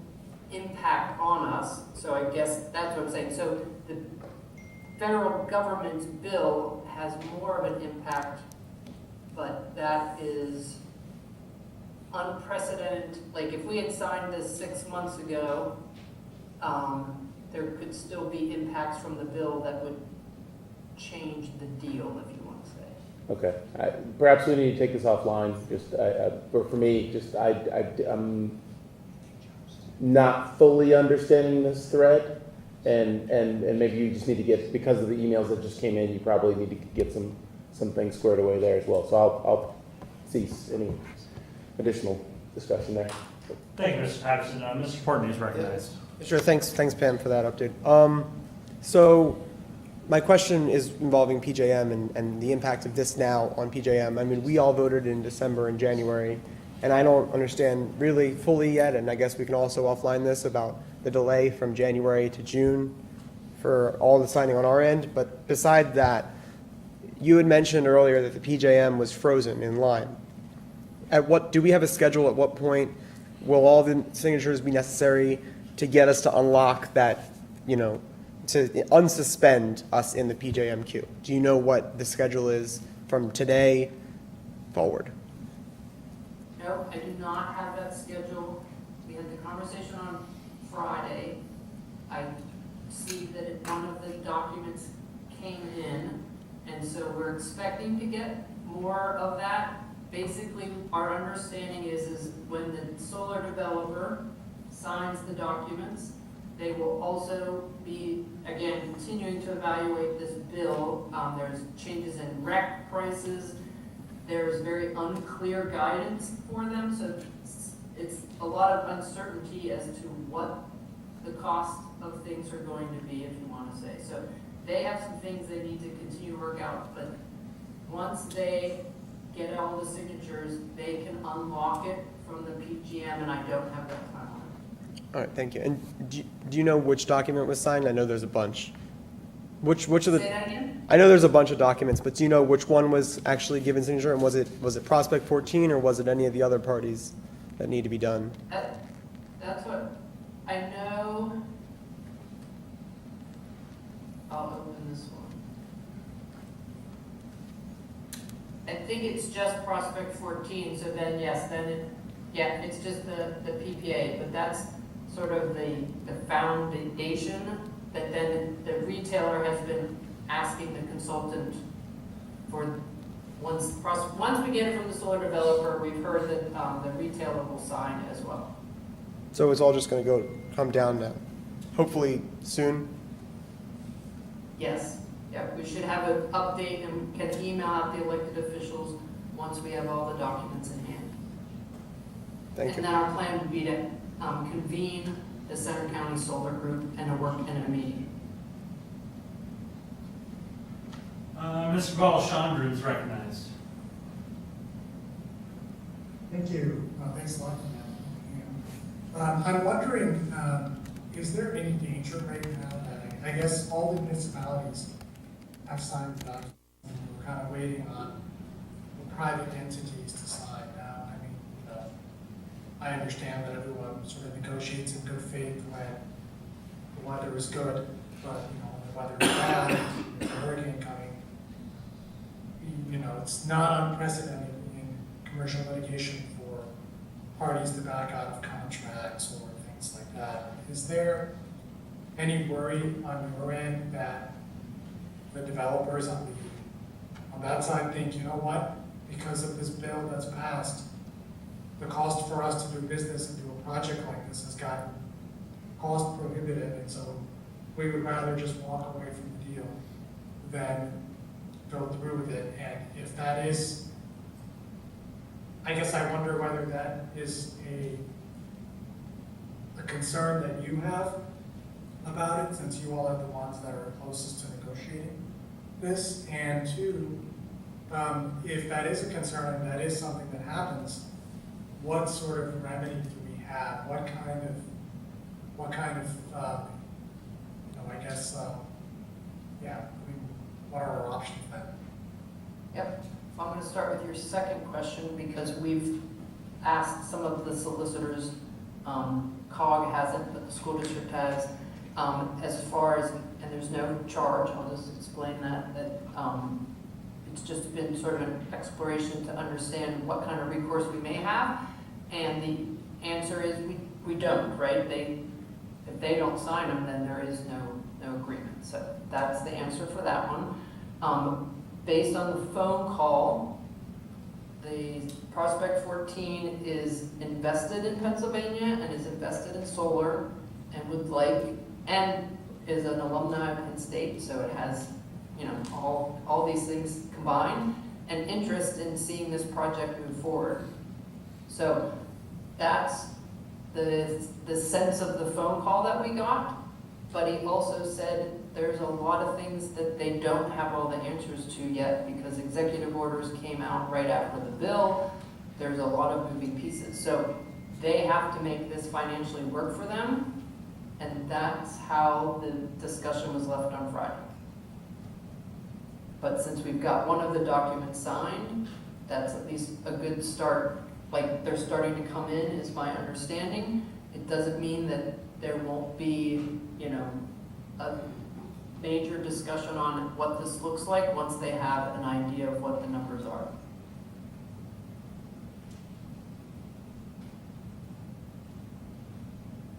impact on us. So I guess that's what I'm saying. So the federal government's bill has more of an impact, but that is unprecedented. Like if we had signed this 6 months ago, there could still be impacts from the bill that would change the deal, if you want to say. Okay. Perhaps we need to take this offline. Just for me, I'm not fully understanding this thread, and maybe you just need to get, because of the emails that just came in, you probably need to get some things squared away there as well. So I'll cease any additional discussion there. Thank you, Mr. Patterson. Mr. Portney is recognized. Sure, thanks Pam for that update. So my question is involving PJM and the impact of this now on PJM. I mean, we all voted in December and January, and I don't understand really fully yet, and I guess we can also offline this about the delay from January to June for all the signing on our end. But beside that, you had mentioned earlier that the PJM was frozen in line. Do we have a schedule at what point will all the signatures be necessary to get us to unlock that, to unsuspend us in the PJM queue? Do you know what the schedule is from today forward? No, I do not have that schedule. We had the conversation on Friday. I see that one of the documents came in, and so we're expecting to get more of that. Basically, our understanding is when the solar developer signs the documents, they will also be, again, continuing to evaluate this bill. There's changes in REC prices. There's very unclear guidance for them, so it's a lot of uncertainty as to what the cost of things are going to be, if you want to say. So they have some things they need to continue to work out, but once they get all the signatures, they can unlock it from the PGM, and I don't have that timeline. All right, thank you. And do you know which document was signed? I know there's a bunch. Which of Say the? that again? I know there's a bunch of documents, but do you know which one was actually given signature? And was it Prospect 14 or was it any of the other parties that need to be done? That's what I know. I'll open this one. I think it's just Prospect 14, so then, yes, then it's just the PPA, but that's sort of the foundation that then the retailer has been asking the consultant for. Once we get it from the solar developer, we've heard that the retailer will sign as well. So it's all just going to come down now, hopefully soon. Yes, yeah, we should have an update and can email out the elected officials once we have all the documents in hand. Thank you. And then our plan would be to convene the Center County Solar Group and a meeting. Mr. Balchandra is recognized. Thank you. Thanks a lot for that. I'm wondering, is there any danger right now that I guess all the municipalities have signed the document and we're kind of waiting on the private entities to sign now? I mean, I understand that everyone sort of negotiates in good faith when the weather is good, but when the weather is bad, with a hurricane coming, it's not unprecedented in commercial litigation for parties to back out of contracts or things like that. Is there any worry on your end that the developers on that side think, you know what, because of this bill that's passed, the cost for us to do business and do a project like this has gotten cost prohibitive, and so we would rather just walk away from the deal than go through with it? And if that is, I guess I wonder whether that is a concern that you have about it, since you all are the ones that are closest to negotiating this. And two, if that is a concern and that is something that happens, what sort of remedy do we have? What kind of I guess, what are our options then? Yep. I'm going to start with your second question because we've asked some of the solicitors, COG hasn't, but the school district has, as far as, and there's no charge, I'll just explain that it's just been sort of an exploration to understand what kind of recourse we may have, and the answer is we don't, right? If they don't sign them, then there is no agreement. So that's the answer for that one. Based on the phone call, the Prospect 14 is invested in Pennsylvania and is invested in solar and is an alumni of Penn State, so it has, all these things combined, and interest in seeing this project move forward. So that's the sense of the phone call that we got, but he also said there's a lot of things that they don't have all the answers to yet because executive orders came out right after the bill. There's a lot of moving pieces. So they have to make this financially work for them, and that's how the discussion was left on Friday. But since we've got one of the documents signed, that's at least a good start. Like, they're starting to come in, is my understanding. It doesn't mean that there won't be, a major discussion on what this looks like once they have an idea of what the numbers are.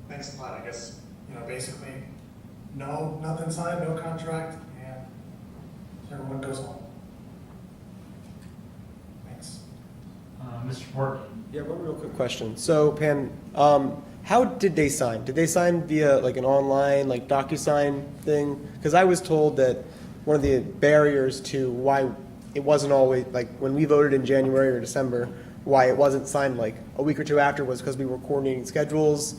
Thanks a lot. I guess, basically, nothing signed, no contract, and everyone goes home. Thanks. Mr. Portman. Yeah, one real quick question. So, Pam, how did they sign? Did they sign via like an online, like DocuSign thing? Because I was told that one of the barriers to why it wasn't always, like when we voted in January or December, why it wasn't signed like a week or two after was because we were coordinating schedules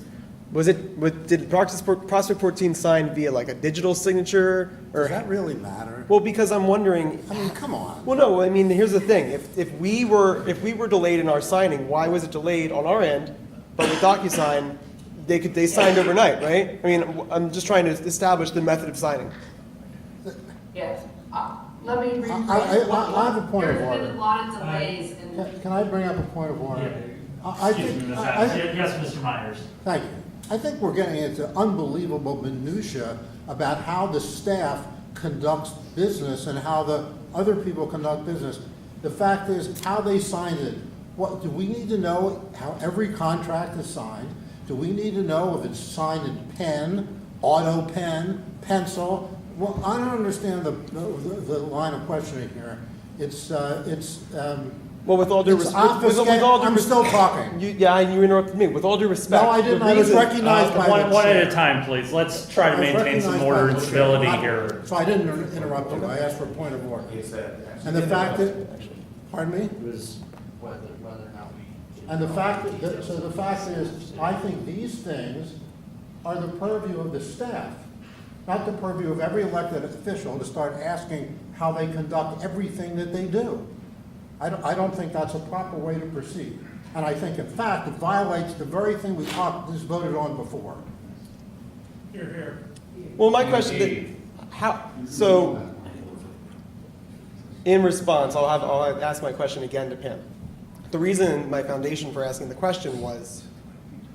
Did Prospect 14 sign via like a digital signature? Or Does that really matter? Well, because I'm wondering. I mean, come on. Well, no, I mean, here's the thing. If we were delayed in our signing, why was it delayed on our end? But with DocuSign, they signed overnight, right? I mean, I'm just trying to establish the method of signing. Yes. Let me rephrase. I have a point of There's order. been a lot of delays in. Can I bring up a point of order? Excuse me, Ms. Adams. Yes, Mr. Myers. Thank you. I think we're getting into unbelievable minutia about how the staff conducts business and how the other people conduct business. The fact is, how they signed it. What, do we need to know how every contract is signed? Do we need to know if it's signed in pen, auto pen, pencil? Well, I don't understand the line of questioning here. Well, with all due respect, I'm still talking. You interrupted me. With all due respect. No, I didn't. I was recognized by the one at chair. a time, please. Let's try to maintain some order and stability here. So I didn't interrupt you. I asked for a point of order. And the fact that, pardon me? It was whether or not we. And the fact is, I think these things are the purview of the staff, not the purview of every elected official to start asking how they conduct everything that they do. I don't think that's a proper way to proceed. And I think, in fact, it violates the very thing we just voted on before. Here. Well, my question, in response, I'll ask my question again to Pam. The reason, my foundation for asking the question was,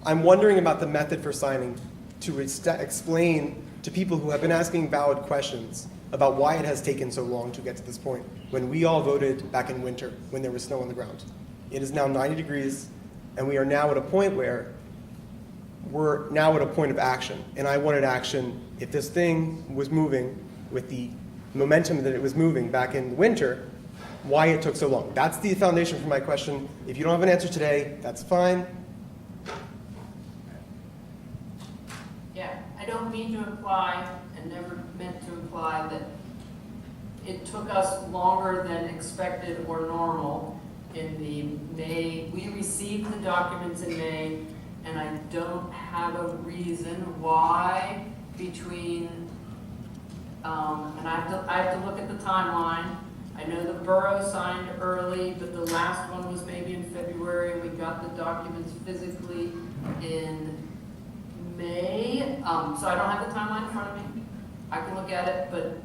I'm wondering about the method for signing to explain to people who have been asking valid questions about why it has taken so long to get to this point, when we all voted back in winter, when there was snow on the ground. It is now 90 degrees, and we are now at a point where we're now at a point of action. And I wanted action. If this thing was moving with the momentum that it was moving back in winter, why it took so long. That's the foundation for my question. If you don't have an answer today, that's fine. Yeah, I don't mean to imply, and never meant to imply, that it took us longer than expected or normal in the May. We received the documents in May, and I don't have a reason why between, and I have to look at the timeline. I know the borough signed early, but the last one was maybe in February, and we got the documents physically in May. So I don't have the timeline in front of me. I can look at it, but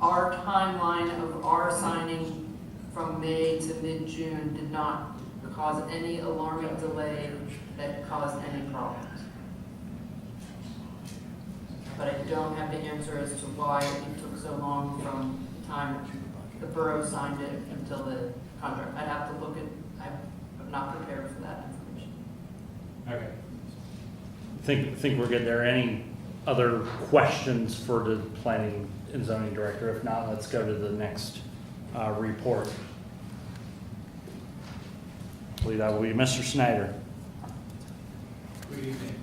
our timeline of our signing from May to mid-June did not cause any alarming delay that caused any problems. But I don't have the answer as to why it took so long from the time the borough signed it until the contract. I'd have to look at, I'm not prepared for that information. Okay. Think we're good there. Any other questions for the planning and zoning director? If not, let's go to the next report. I believe that will be Mr. Snyder. Good evening.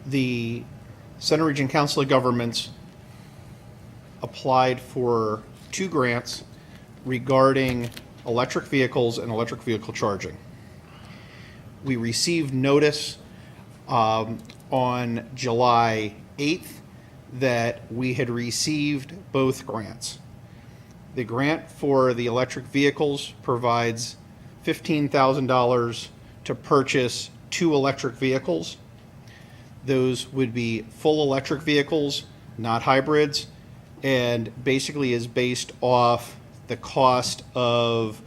The Center Region Council of Governments applied for 2 grants regarding electric vehicles and electric vehicle charging. We received notice on July 8th that we had received both grants. The grant for the electric vehicles provides $15,000 to purchase 2 electric vehicles. Those would be full electric vehicles, not hybrids, and basically is based off the cost of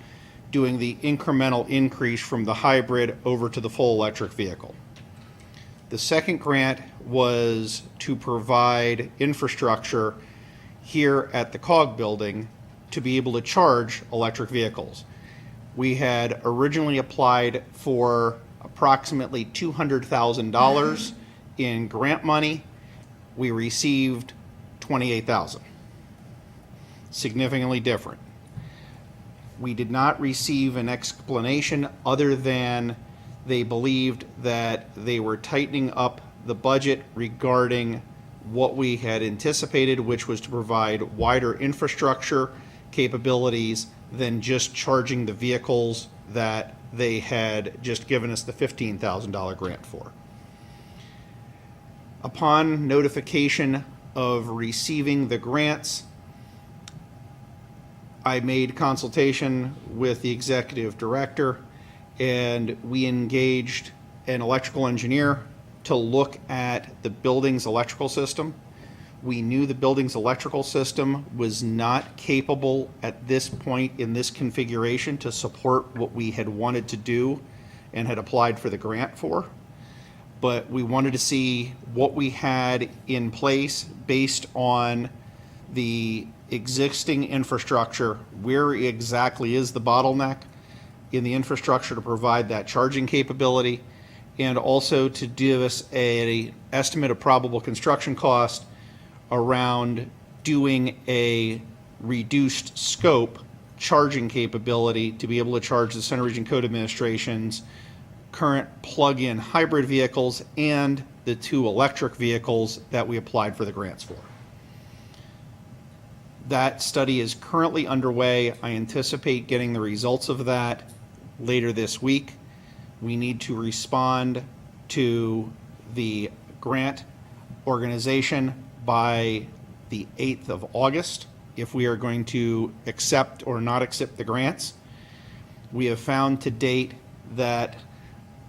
doing the incremental increase from the hybrid over to the full electric vehicle. The second grant was to provide infrastructure here at the COG building to be able to charge electric vehicles. We had originally applied for approximately $200,000 in grant money. We received $28,000. Significantly different. We did not receive an explanation other than they believed that they were tightening up the budget regarding what we had anticipated, which was to provide wider infrastructure capabilities than just charging the vehicles that they had just given us the $15,000 grant for. Upon notification of receiving the grants, I made consultation with the executive director, and we engaged an electrical engineer to look at the building's electrical system. We knew the building's electrical system was not capable at this point in this configuration to support what we had wanted to do and had applied for the grant for. But we wanted to see what we had in place based on the existing infrastructure, where exactly is the bottleneck in the infrastructure to provide that charging capability, and also to give us an estimate of probable construction cost around doing a reduced scope charging capability to be able to charge the Center Region Code Administration's current plug-in hybrid vehicles and the 2 electric vehicles that we applied for the grants for. That study is currently underway. I anticipate getting the results of that later this week. We need to respond to the grant organization by the 8th of August if we are going to accept or not accept the grants. We have found to date that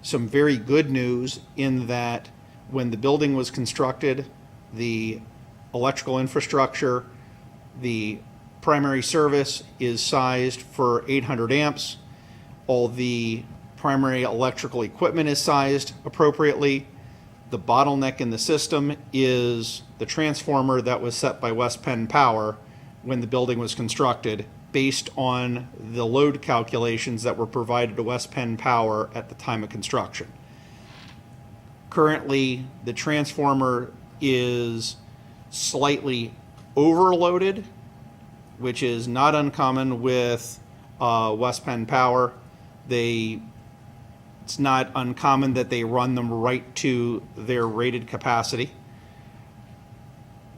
some very good news in that when the building was constructed, the electrical infrastructure, the primary service is sized for 800 amps. All the primary electrical equipment is sized appropriately. The bottleneck in the system is the transformer that was set by West Penn Power when the building was constructed, based on the load calculations that were provided to West Penn Power at the time of construction. Currently, the transformer is slightly overloaded, which is not uncommon with West Penn Power. It's not uncommon that they run them right to their rated capacity.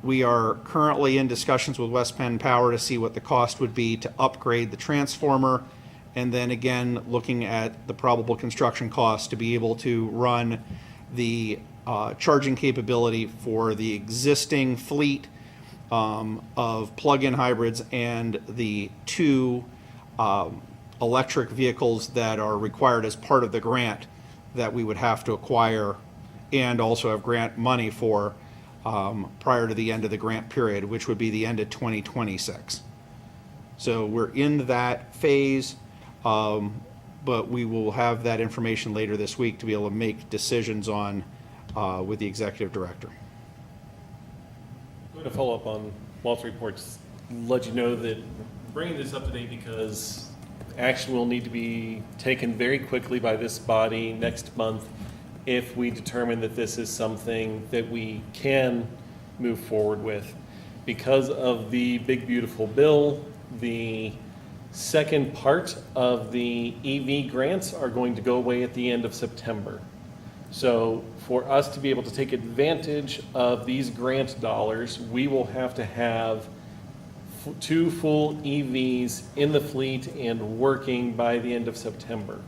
We are currently in discussions with West Penn Power to see what the cost would be to upgrade the transformer, and then again looking at the probable construction cost to be able to run the charging capability for the existing fleet of plug-in hybrids and the 2 electric vehicles that are required as part of the grant that we would have to acquire and also have grant money for prior to the end of the grant period, which would be the end of 2026. So we're in that phase, but we will have that information later this week to be able to make decisions on with the executive director. I'm going to follow up on Walt's reports, let you know that bringing this up to date because action will need to be taken very quickly by this body next month if we determine that this is something that we can move forward with. Because of the big beautiful bill, the second part of the EV grants are going to go away at the end of September. So for us to be able to take advantage of these grant dollars, we will have to have 2 full EVs in the fleet and working by the end of September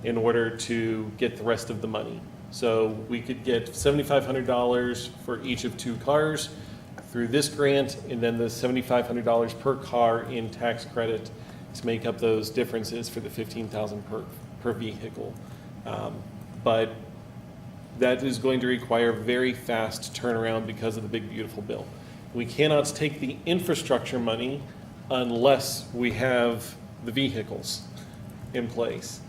in order to get the rest of the money. So we could get $7,500 for each of 2 cars through this grant, and then the $7,500 per car in tax credit to make up those differences for the $15,000 per vehicle. But that is going to require very fast turnaround because of the big beautiful bill. We cannot take the infrastructure money unless we have the vehicles in place.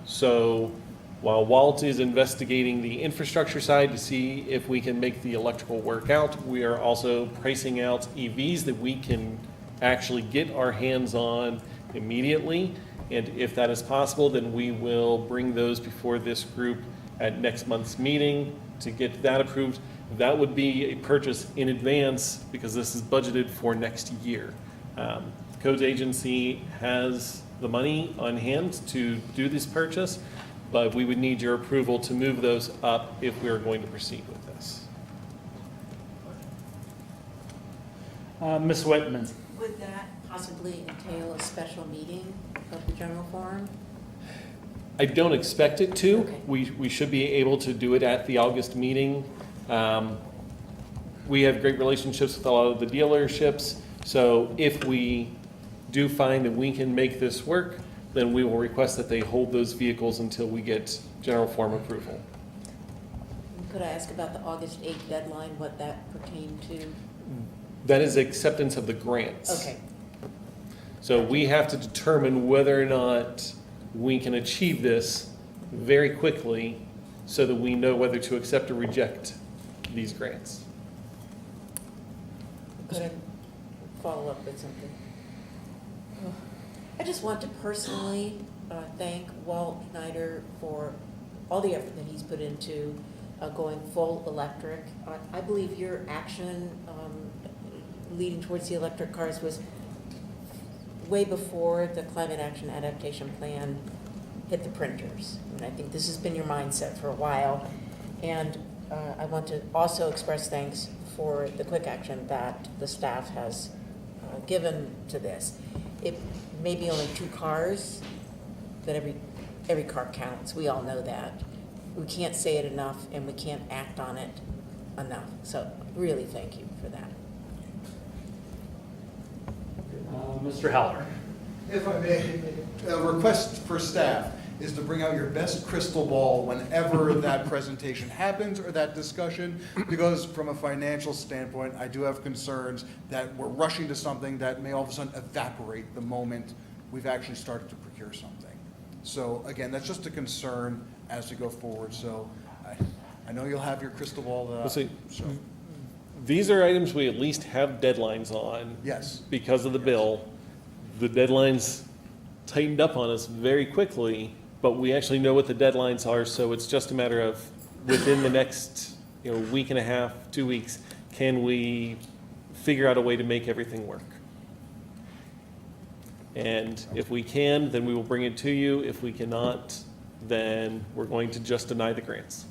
So while Walt is investigating the infrastructure side to see if we can make the electrical work out, we are also pricing out EVs that we can actually get our hands on immediately. And if that is possible, then we will bring those before this group at next month's meeting to get that approved. That would be a purchase in advance because this is budgeted for next year. Codes agency has the money on hand to do this purchase, but we would need your approval to move those up if we are going to proceed with this. Ms. Whitman. Would that possibly entail a special meeting of the general forum? I don't expect it to. Okay. We should be able to do it at the August meeting. We have great relationships with a lot of the dealerships, so if we do find that we can make this work, then we will request that they hold those vehicles until we get general form approval. Could I ask about the August 8th deadline, what that pertained to? That is acceptance of the grants. Okay. So we have to determine whether or not we can achieve this very quickly so that we know whether to accept or reject these grants. Could I follow up with something? I just want to personally thank Walt Schneider for all the effort that he's put into going full electric. I believe your action leading towards the electric cars was way before the Climate Action Adaptation Plan hit the printers. And I think this has been your mindset for a while. And I want to also express thanks for the quick action that the staff has given to this. It may be only 2 cars, but every car counts. We all know that. We can't say it enough, and we can't act on it enough. So really thank you for that. Mr. Heller. If I may, a request for staff is to bring out your best crystal ball whenever that presentation happens or that discussion, because from a financial standpoint, I do have concerns that we're rushing to something that may all of a sudden evaporate the moment we've actually started to procure something. So again, that's just a concern as we go forward. So I know you'll have your crystal ball. These are items we at least have deadlines on. Yes. Because of the bill. The deadlines tightened up on us very quickly, but we actually know what the deadlines are, so it's just a matter of within the next week and a half, 2 weeks, can we figure out a way to make everything work? And if we can, then we will bring it to you. If we cannot, then we're going to just deny the grants.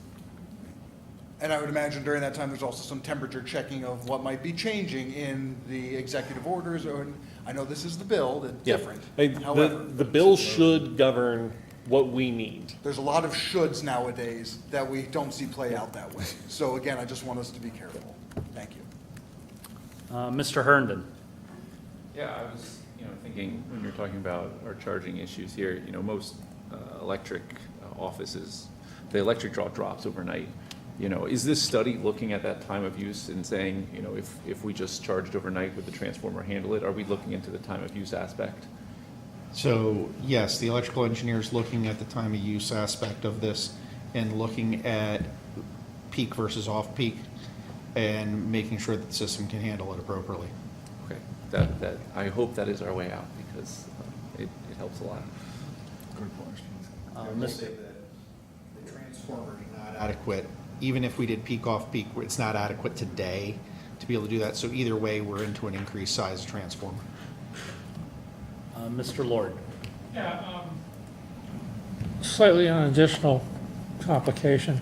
And I would imagine during that time, there's also some temperature checking of what might be changing in the executive orders. Or I know this is the bill, that's different. However, The bill should govern what we need. there's a lot of shoulds nowadays that we don't see play out that way. So again, I just want us to be careful. Thank you. Mr. Herndon. Yeah, I was, thinking when you're talking about our charging issues here, most electric offices, the electric draw drops overnight. Is this study looking at that time of use and saying, if we just charged overnight, would the transformer handle it? Are we looking into the time of use aspect? So yes, the electrical engineer is looking at the time of use aspect of this and looking at peak versus off-peak and making sure that the system can handle it appropriately. Okay, that I hope that is our way out because it helps a lot. Good question. I will say that the transformer is not adequate. Even if we did peak off-peak, it's not adequate today to be able to do that. So either way, we're into an increased size transformer. Mr. Lord. Yeah, slightly an additional complication.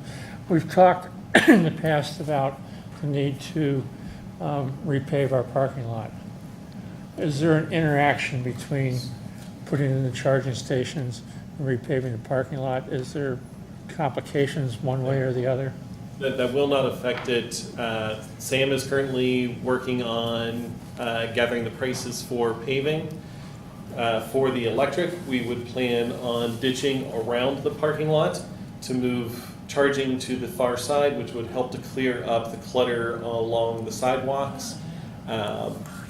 We've talked in the past about the need to repave our parking lot. Is there an interaction between putting in the charging stations and repaving the parking lot? Is there complications one way or the other? That will not affect it. Sam is currently working on gathering the prices for paving. For the electric, we would plan on ditching around the parking lot to move charging to the far side, which would help to clear up the clutter along the sidewalks.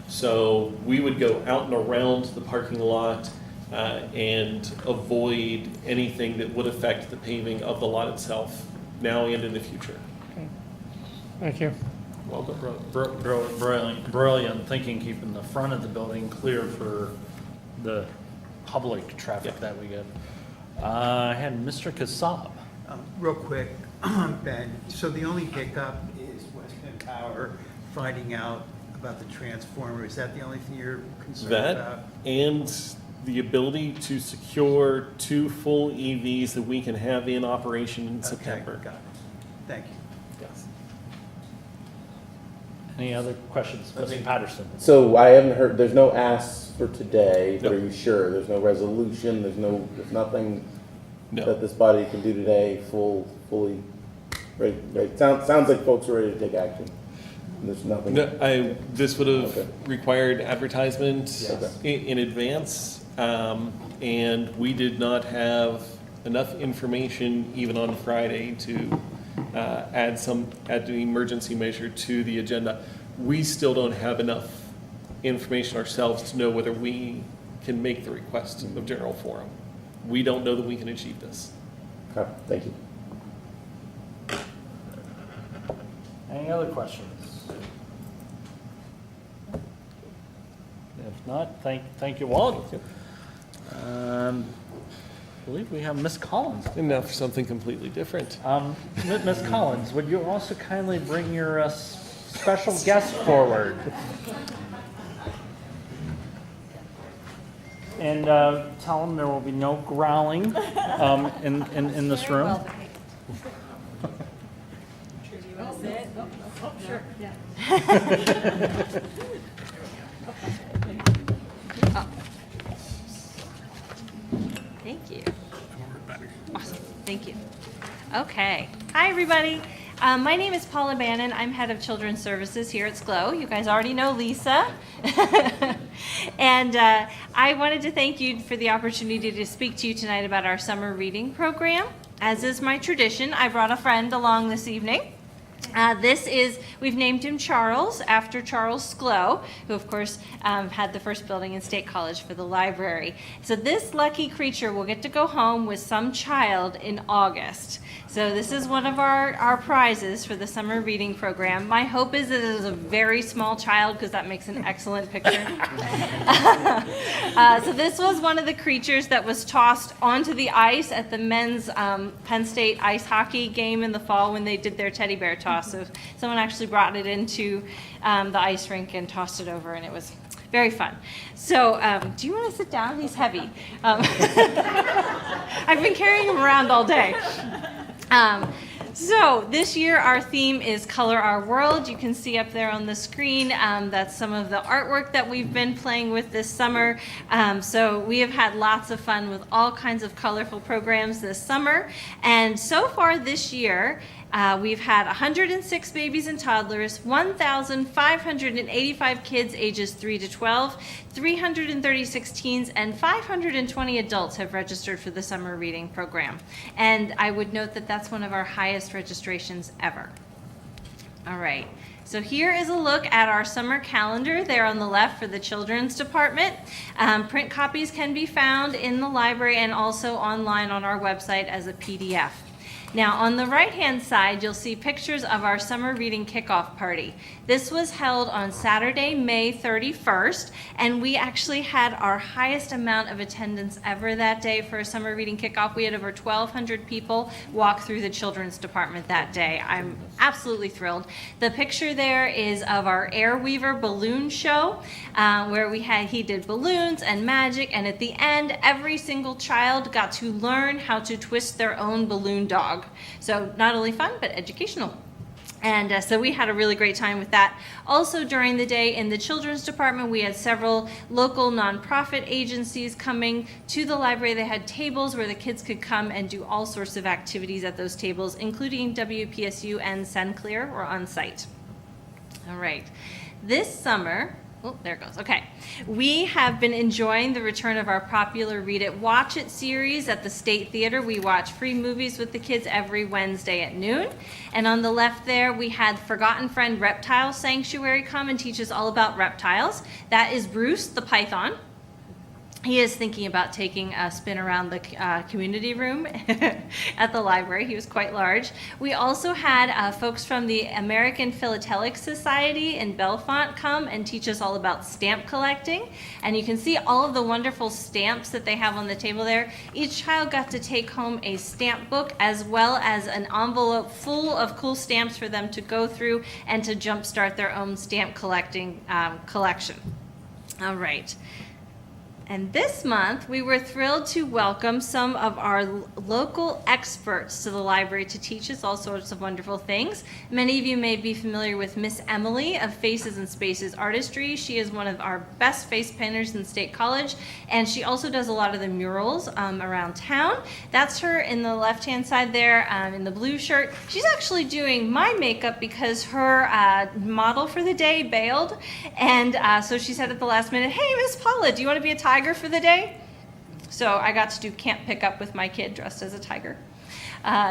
So we would go out and around the parking lot and avoid anything that would affect the paving of the lot itself, now and in the future. Okay. Thank you. Well, brilliant thinking, keeping the front of the building clear for the public traffic that we get. I had Mr. Kassab. Real quick, Ben, so the only hiccup is Western Power finding out about the transformer. Is that the only thing you're concerned about? And the ability to secure 2 full EVs that we can have in operation in September. Got it. Thank you. Yes. Any other questions? Mr. Patterson. So I haven't heard, there's no asks for today, but are you sure? There's no resolution, there's nothing? No. that this body can do today, fully ready? Sounds like folks are ready to take action. There's nothing. No, this would have Okay. required advertisement Yes. in advance, and we did not have enough information even on Friday to add the emergency measure to the agenda. We still don't have enough information ourselves to know whether we can make the request of general forum. We don't know that we can achieve this. Okay, thank you. Any other questions? If not, thank you all. I believe we have Miss Collins. And now for something completely different. Miss Collins, would you also kindly bring your special guest forward? And tell them there will be no growling in this room. Thank you. Awesome. Thank you. Okay. Hi, everybody. My name is Paula Bannon. I'm head of Children's Services here at SCLO. You guys already know Lisa. And I wanted to thank you for the opportunity to speak to you tonight about our summer reading program. As is my tradition, I brought a friend along this evening. We've named him Charles, after Charles SCLO, who of course had the first building in State College for the library. So this lucky creature will get to go home with some child in August. So this is one of our prizes for the summer reading program. My hope is that it is a very small child because that makes an excellent picture. So this was one of the creatures that was tossed onto the ice at the men's Penn State ice hockey game in the fall when they did their teddy bear toss. So someone actually brought it into the ice rink and tossed it over, and it was very fun. So do you want to sit down? He's heavy. I've been carrying him around all day. So this year our theme is Color Our World. You can see up there on the screen, that's some of the artwork that we've been playing with this summer. So we have had lots of fun with all kinds of colorful programs this summer. And so far this year, we've had 106 babies and toddlers, 1,585 kids ages 3 to 12, 336 teens, and 520 adults have registered for the summer reading program. And I would note that that's one of our highest registrations ever. All right. So here is a look at our summer calendar there on the left for the children's department. Print copies can be found in the library and also online on our website as a PDF. Now, on the right-hand side, you'll see pictures of our summer reading kickoff party. This was held on Saturday, May 31st, and we actually had our highest amount of attendance ever that day for a summer reading kickoff. We had over 1,200 people walk through the children's department that day. I'm absolutely thrilled. The picture there is of our Air Weaver balloon show, where he did balloons and magic, and at the end, every single child got to learn how to twist their own balloon dog. So not only fun, but educational. And so we had a really great time with that. Also during the day in the children's department, we had several local nonprofit agencies coming to the library. They had tables where the kids could come and do all sorts of activities at those tables, including WPSU and Senclear were on site. All right. This summer, oh, there it goes. Okay. We have been enjoying the return of our popular Read It, Watch It series at the State Theater. We watch free movies with the kids every Wednesday at noon. And on the left there, we had Forgotten Friend Reptile Sanctuary come and teach us all about reptiles. That is Bruce the python. He is thinking about taking a spin around the community room at the library. He was quite large. We also had folks from the American Philatelic Society in Bellefonte come and teach us all about stamp collecting. And you can see all of the wonderful stamps that they have on the table there. Each child got to take home a stamp book as well as an envelope full of cool stamps for them to go through and to jumpstart their own stamp collecting collection. All right. And this month, we were thrilled to welcome some of our local experts to the library to teach us all sorts of wonderful things. Many of you may be familiar with Miss Emily of Faces and Spaces Artistry. She is one of our best face painters in State College, and she also does a lot of the murals around town. That's her in the left-hand side there in the blue shirt. She's actually doing my makeup because her model for the day bailed, and so she said at the last minute, "Hey, Miss Paula, do you want to be a tiger for the day?" So I got to do camp pickup with my kid dressed as a tiger.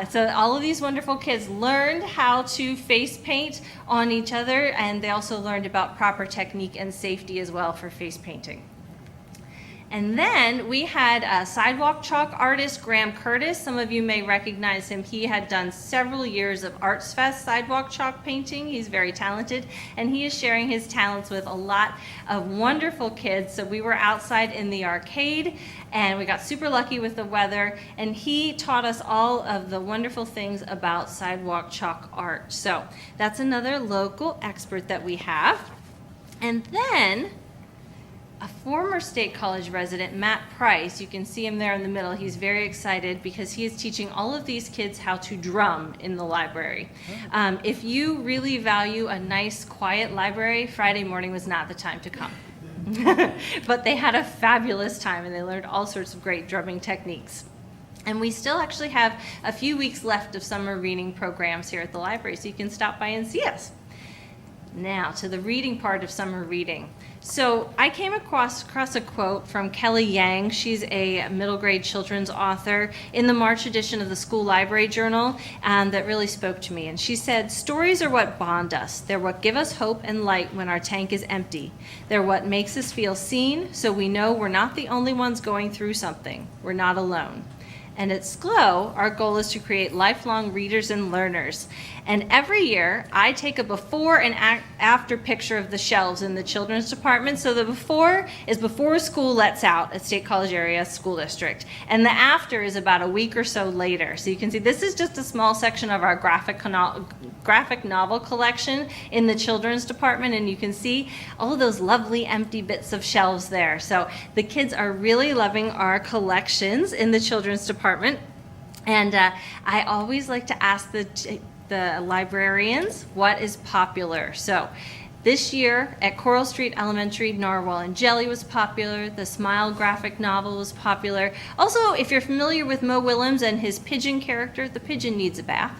So all of these wonderful kids learned how to face paint on each other, and they also learned about proper technique and safety as well for face painting. And then we had a sidewalk chalk artist, Graham Curtis. Some of you may recognize him. He had done several years of Arts Fest sidewalk chalk painting. He's very talented, and he is sharing his talents with a lot of wonderful kids. So we were outside in the arcade, and we got super lucky with the weather, and he taught us all of the wonderful things about sidewalk chalk art. So that's another local expert that we have. And then a former State College resident, Matt Price, you can see him there in the middle. He's very excited because he is teaching all of these kids how to drum in the library. If you really value a nice, quiet library, Friday morning was not the time to come. But they had a fabulous time, and they learned all sorts of great drumming techniques. And we still actually have a few weeks left of summer reading programs here at the library, so you can stop by and see us. Now, to the reading part of summer reading. So I came across a quote from Kelly Yang. She's a middle grade children's author in the March edition of the School Library Journal that really spoke to me. And she said, "Stories are what bond us. They're what give us hope and light when our tank is empty. They're what makes us feel seen, so we know we're not the only ones going through something. We're not alone." And at SCLO, our goal is to create lifelong readers and learners. And every year, I take a before and after picture of the shelves in the children's department. So the before is before school lets out at State College Area School District. And the after is about a week or so later. So you can see this is just a small section of our graphic novel collection in the children's department. And you can see all of those lovely empty bits of shelves there. So the kids are really loving our collections in the children's department. And I always like to ask the librarians what is popular. So this year at Coral Street Elementary, Narwhal and Jelly was popular. The Smile graphic novel was popular. Also, if you're familiar with Mo Willems and his pigeon character, the pigeon needs a bath.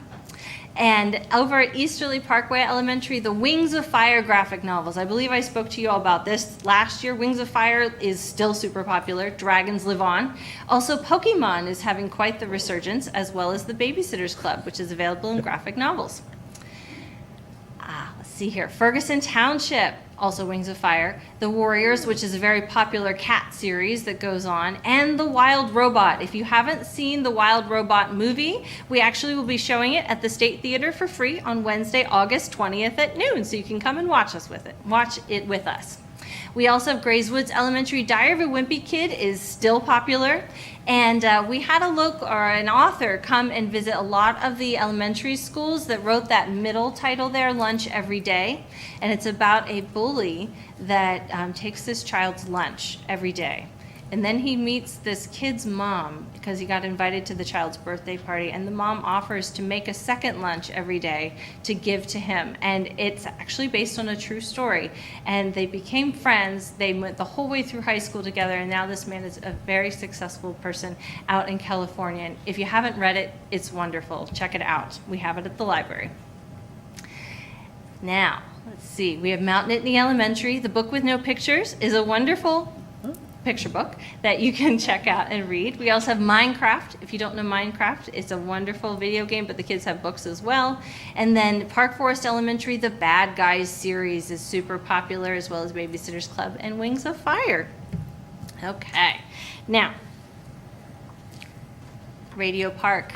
And over at Easterly Parkway Elementary, the Wings of Fire graphic novels. I believe I spoke to you all about this last year. Wings of Fire is still super popular. Dragons Live On. Also, Pokemon is having quite the resurgence, as well as the Babysitter's Club, which is available in graphic novels. Let's see here. Ferguson Township, also Wings of Fire. The Warriors, which is a very popular cat series that goes on. And The Wild Robot. If you haven't seen The Wild Robot movie, we actually will be showing it at the State Theater for free on Wednesday, August 20th at noon. So you can come and watch it with us. We also have Grays Woods Elementary. Diary of a Wimpy Kid is still popular. And we had an author come and visit a lot of the elementary schools that wrote that middle title there, Lunch Every Day. And it's about a bully that takes this child's lunch every day. And then he meets this kid's mom because he got invited to the child's birthday party, and the mom offers to make a second lunch every day to give to him. And it's actually based on a true story. And they became friends. They went the whole way through high school together, and now this man is a very successful person out in California. And if you haven't read it, it's wonderful. Check it out. We have it at the library. Now, let's see. We have Mount Nittany Elementary. The Book with No Pictures is a wonderful picture book that you can check out and read. We also have Minecraft. If you don't know Minecraft, it's a wonderful video game, but the kids have books as well. And then Park Forest Elementary, the Bad Guys series is super popular, as well as Babysitter's Club and Wings of Fire. Okay, now, Radio Park.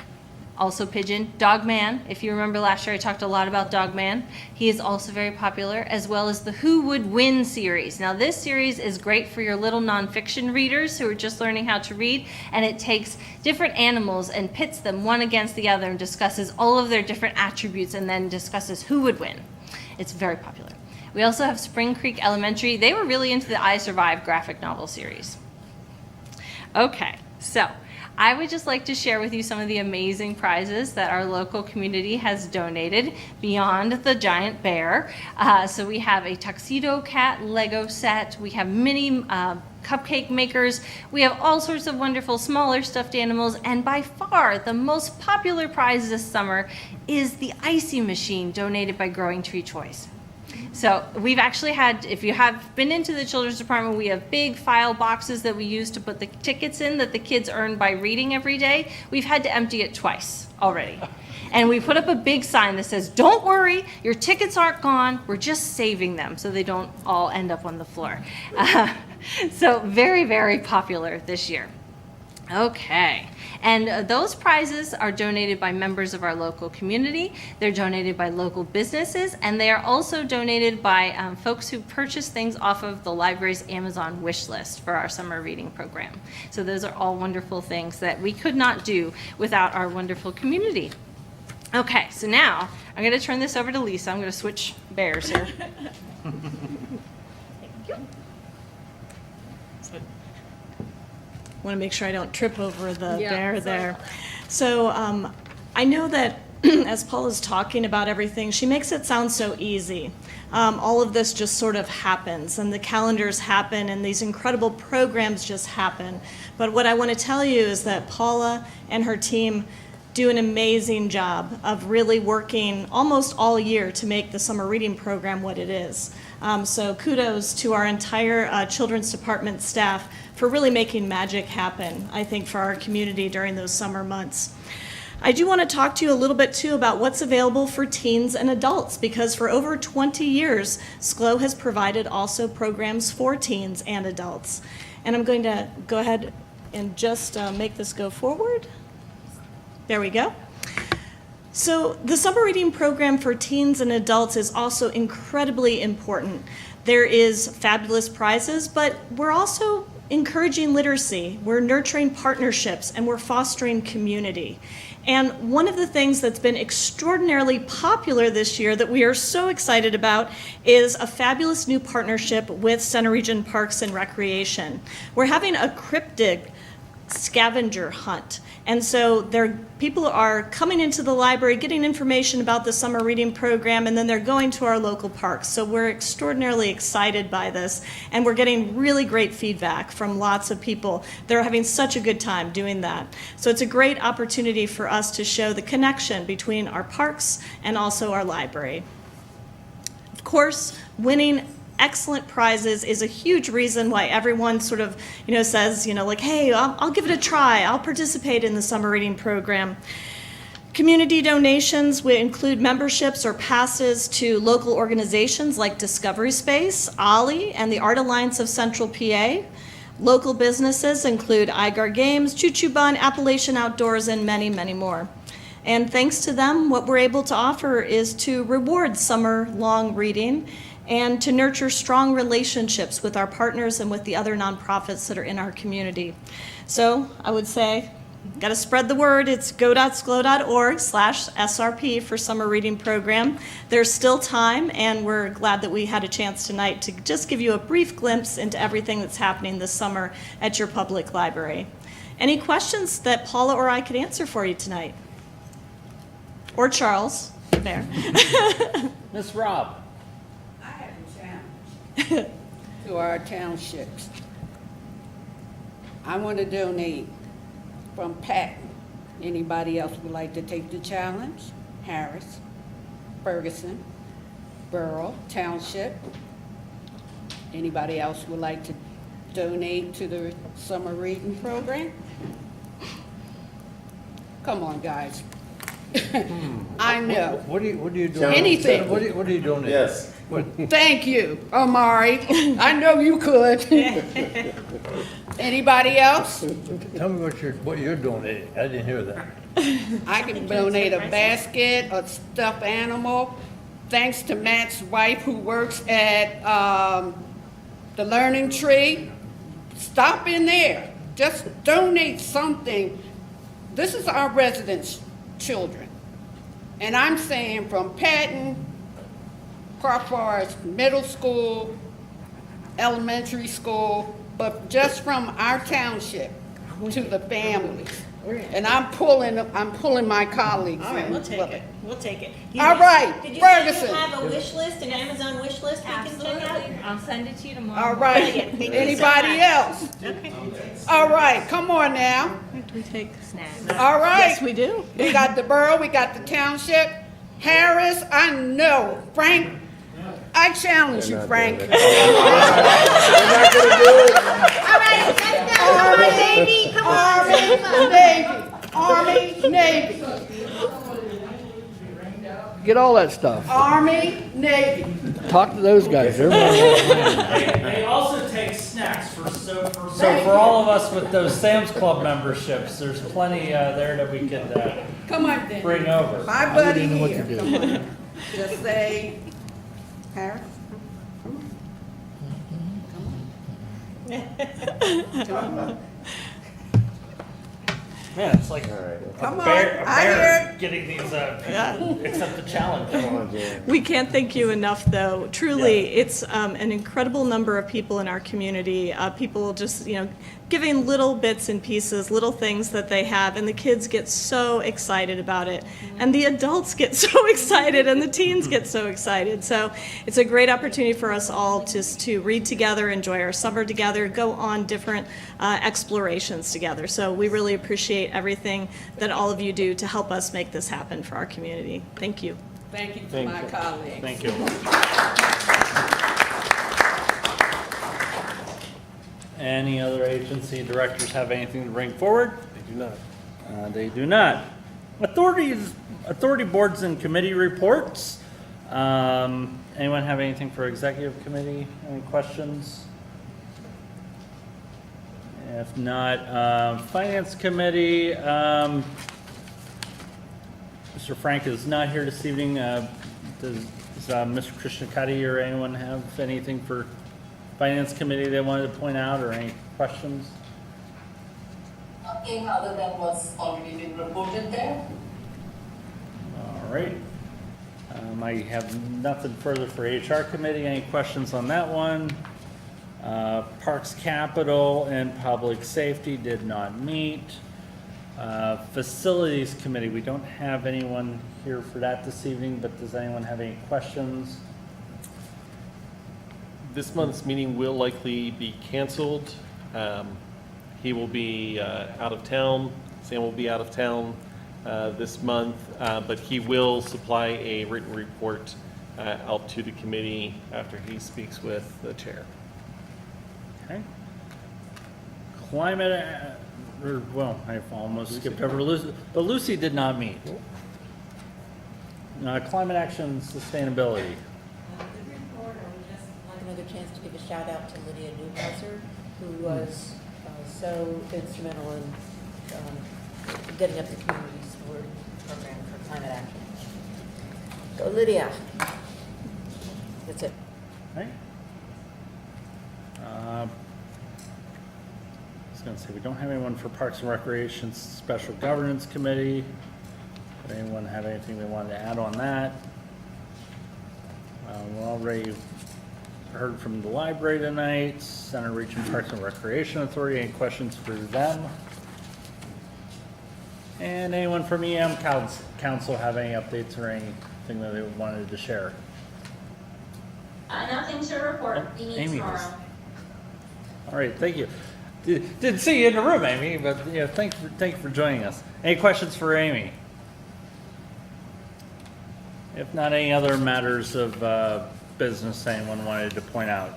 Also Pigeon. Dogman. If you remember last year, I talked a lot about Dogman. He is also very popular, as well as the Who Would Win series. Now, this series is great for your little nonfiction readers who are just learning how to read, and it takes different animals and pits them one against the other and discusses all of their different attributes and then discusses who would win. It's very popular. We also have Spring Creek Elementary. They were really into the I Survive graphic novel series. Okay, so I would just like to share with you some of the amazing prizes that our local community has donated beyond the giant bear. So we have a tuxedo cat Lego set. We have mini cupcake makers. We have all sorts of wonderful smaller stuffed animals. And by far, the most popular prize this summer is the icy machine donated by Growing Tree Choice. So we've actually had, if you have been into the children's department, we have big file boxes that we use to put the tickets in that the kids earn by reading every day. We've had to empty it twice already. And we put up a big sign that says, don't worry, your tickets aren't gone, we're just saving them so they don't all end up on the floor. So very, very popular this year. Okay, and those prizes are donated by members of our local community, they're donated by local businesses, and they are also donated by folks who purchase things off of the library's Amazon wish list for our summer reading program. So those are all wonderful things that we could not do without our wonderful community. Okay, so now I'm going to turn this over to Lisa. I'm going to switch bears here. Want to make sure I don't trip over the bear there. So I know that as Paula's talking about everything, she makes it sound so easy. All of this just sort of happens, and the calendars happen, and these incredible programs just happen. But what I want to tell you is that Paula and her team do an amazing job of really working almost all year to make the summer reading program what it is. So kudos to our entire children's department staff for really making magic happen, I think, for our community during those summer months. I do want to talk to you a little bit too about what's available for teens and adults, because for over 20 years, SCLO has provided also programs for teens and adults. And I'm going to go ahead and just make this go forward. There we go. So the summer reading program for teens and adults is also incredibly important. There is fabulous prizes, but we're also encouraging literacy, we're nurturing partnerships, and we're fostering community. And one of the things that's been extraordinarily popular this year that we are so excited about is a fabulous new partnership with Center Region Parks and Recreation. We're having a cryptid scavenger hunt. And so people are coming into the library, getting information about the summer reading program, and then they're going to our local parks. So we're extraordinarily excited by this, and we're getting really great feedback from lots of people. They're having such a good time doing that. So it's a great opportunity for us to show the connection between our parks and also our library. Of course, winning excellent prizes is a huge reason why everyone sort of, says, like, hey, I'll give it a try. I'll participate in the summer reading program. Community donations will include memberships or passes to local organizations like Discovery Space, OLLI, and the Art Alliance of Central PA. Local businesses include Igar Games, Choo Choo Bun, Appalachian Outdoors, and many, many more. And thanks to them, what we're able to offer is to reward summer-long reading and to nurture strong relationships with our partners and with the other nonprofits that are in our community. So I would say, got to spread the word. It's go.sclo.org/SRP for summer reading program. There's still time, and we're glad that we had a chance tonight to just give you a brief glimpse into everything that's happening this summer at your public library. Any questions that Paula or I could answer for you tonight? Or Charles, there. Miss Rob. To our townships. I want to donate from Patton. Anybody else would like to take the challenge? Harris, Ferguson, Borough, Township. Anybody else would like to donate to the summer reading program? Come on, guys. I know. What are you doing? Anything. What are you doing? Yes. Thank you, Amari. I know you could. Anybody else? Tell me what you're doing. I didn't hear that. I can donate a basket, a stuffed animal. Thanks to Matt's wife who works at the Learning Tree. Stop in there. Just donate something. This is our residents' children. And I'm saying from Patton, Crawford's middle school, elementary school, but just from our township, to the families. And I'm pulling my colleagues All right, in we'll take with it. We'll take it. All right, Did you say you Ferguson. have a wish list, an Amazon wish list we can check out? Absolutely. I'll send it to you tomorrow. All right, Thank you so anybody much. else? Okay. All right, come on now. We take Snacks. All right. Yes, we do. We got the borough, we got the township. Harris, I know. Frank, I challenge you, Frank. All right, let's go. Army, baby. Come on. Army, Navy. Get all that stuff. Army, Navy. Talk to those guys. They also take snacks so for all of us with those Sam's Club memberships, there's plenty there that we could Come on, then. bring over. My buddy know what here. to do. Come on. Just say, Harris. Come on. Man, it's like Come a on. bear, I hear it. getting these accept the challenge. We can't thank you enough, though. Truly, it's an incredible number of people in our community. People just, giving little bits and pieces, little things that they have, and the kids get so excited about it, and the adults get so excited, and the teens get so excited. So it's a great opportunity for us all just to read together, enjoy our summer together, go on different explorations together. So we really appreciate everything that all of you do to help us make this happen for our community. Thank you. Thank you to my colleagues. Thank you. Any other agency directors have anything to bring forward? They do not. They do not. Authority boards and committee reports. Anyone have anything for executive committee? Any questions? If not, finance committee. Mr. Frank is not here this evening. Does Mr. Krishnakati or anyone have anything for finance committee they wanted to point out, or any questions? Nothing other than what's already been reported there. All right. I have nothing further for HR committee. Any questions on that one? Parks Capital and Public Safety did not meet. Facilities Committee, we don't have anyone here for that this evening, but does anyone have any questions? This month's meeting will likely be canceled. He will be out of town. Sam will be out of town this month, but he will supply a written report out to the committee after he speaks with the chair. Okay. Climate, well, I've almost skipped over Lucy, but Lucy did not meet. Climate action and sustainability. Another chance to give a shout out to Lydia Newhouser, who was so instrumental in getting up the community steward program for climate action. So Lydia, that's it. Right. I was going to say, we don't have anyone for Parks and Recreation Special Governance Committee. Does anyone have anything they wanted to add on that? We already heard from the library tonight. Center Region Parks and Recreation Authority. Any questions for them? And anyone from EM Council have any updates or anything that they wanted to share? Nothing to report. We meet Amy tomorrow. does. All right, thank you. Didn't see you in the room, Amy, but thank you for joining us. Any questions for Amy? If not, any other matters of business anyone wanted to point out?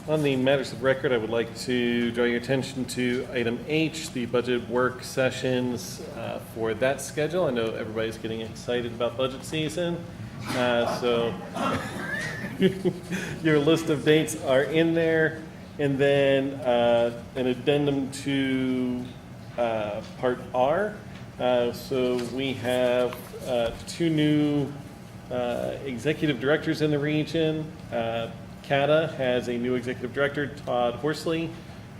On the matters of record, I would like to draw your attention to item H, the budget work sessions for that schedule. I know everybody's getting excited about budget season, so your list of dates are in there. And then an addendum to Part R. So we have two new executive directors in the region. CATA has a new executive director, Todd Horsley,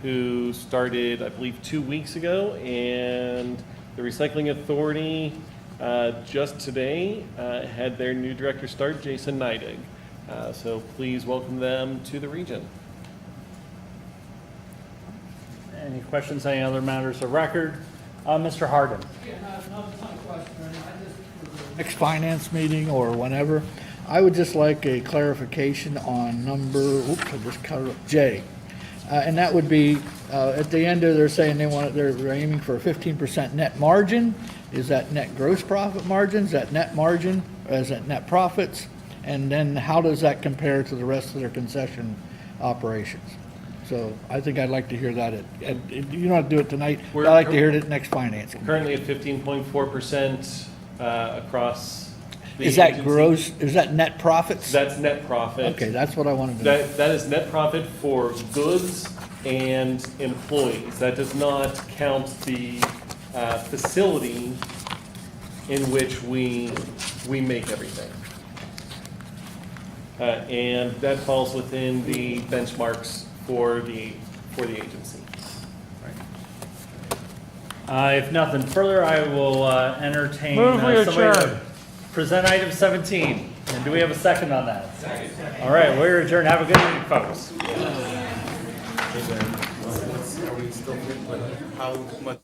who started, I believe, 2 weeks ago, and the Recycling Authority just today had their new director start, Jason Neidig. So please welcome them to the region. Any questions, any other matters of record? Mr. Harden? Next finance meeting or whenever, I would just like a clarification on number, oops, I just cut it up, J. And that would be, at the end of, they're saying they're aiming for a 15% net margin. Is that net gross profit margin? Is that net margin? Or is that net profits? And then how does that compare to the rest of their concession operations? So I think I'd like to hear that. You don't have to do it tonight. I'd like to hear it at next finance committee. Currently at 15.4% across the Is that agency. gross, is that net profits? That's net profit. Okay, that's what I wanted to know. That is net profit for goods and employees. That does not count the facility in which we make everything. And that falls within the benchmarks for the agency. If nothing further, I will entertain Move we somebody to adjourn. present item 17. And do we have a second on that? All right, we're adjourned. Have a good evening, folks. Are we still, how much?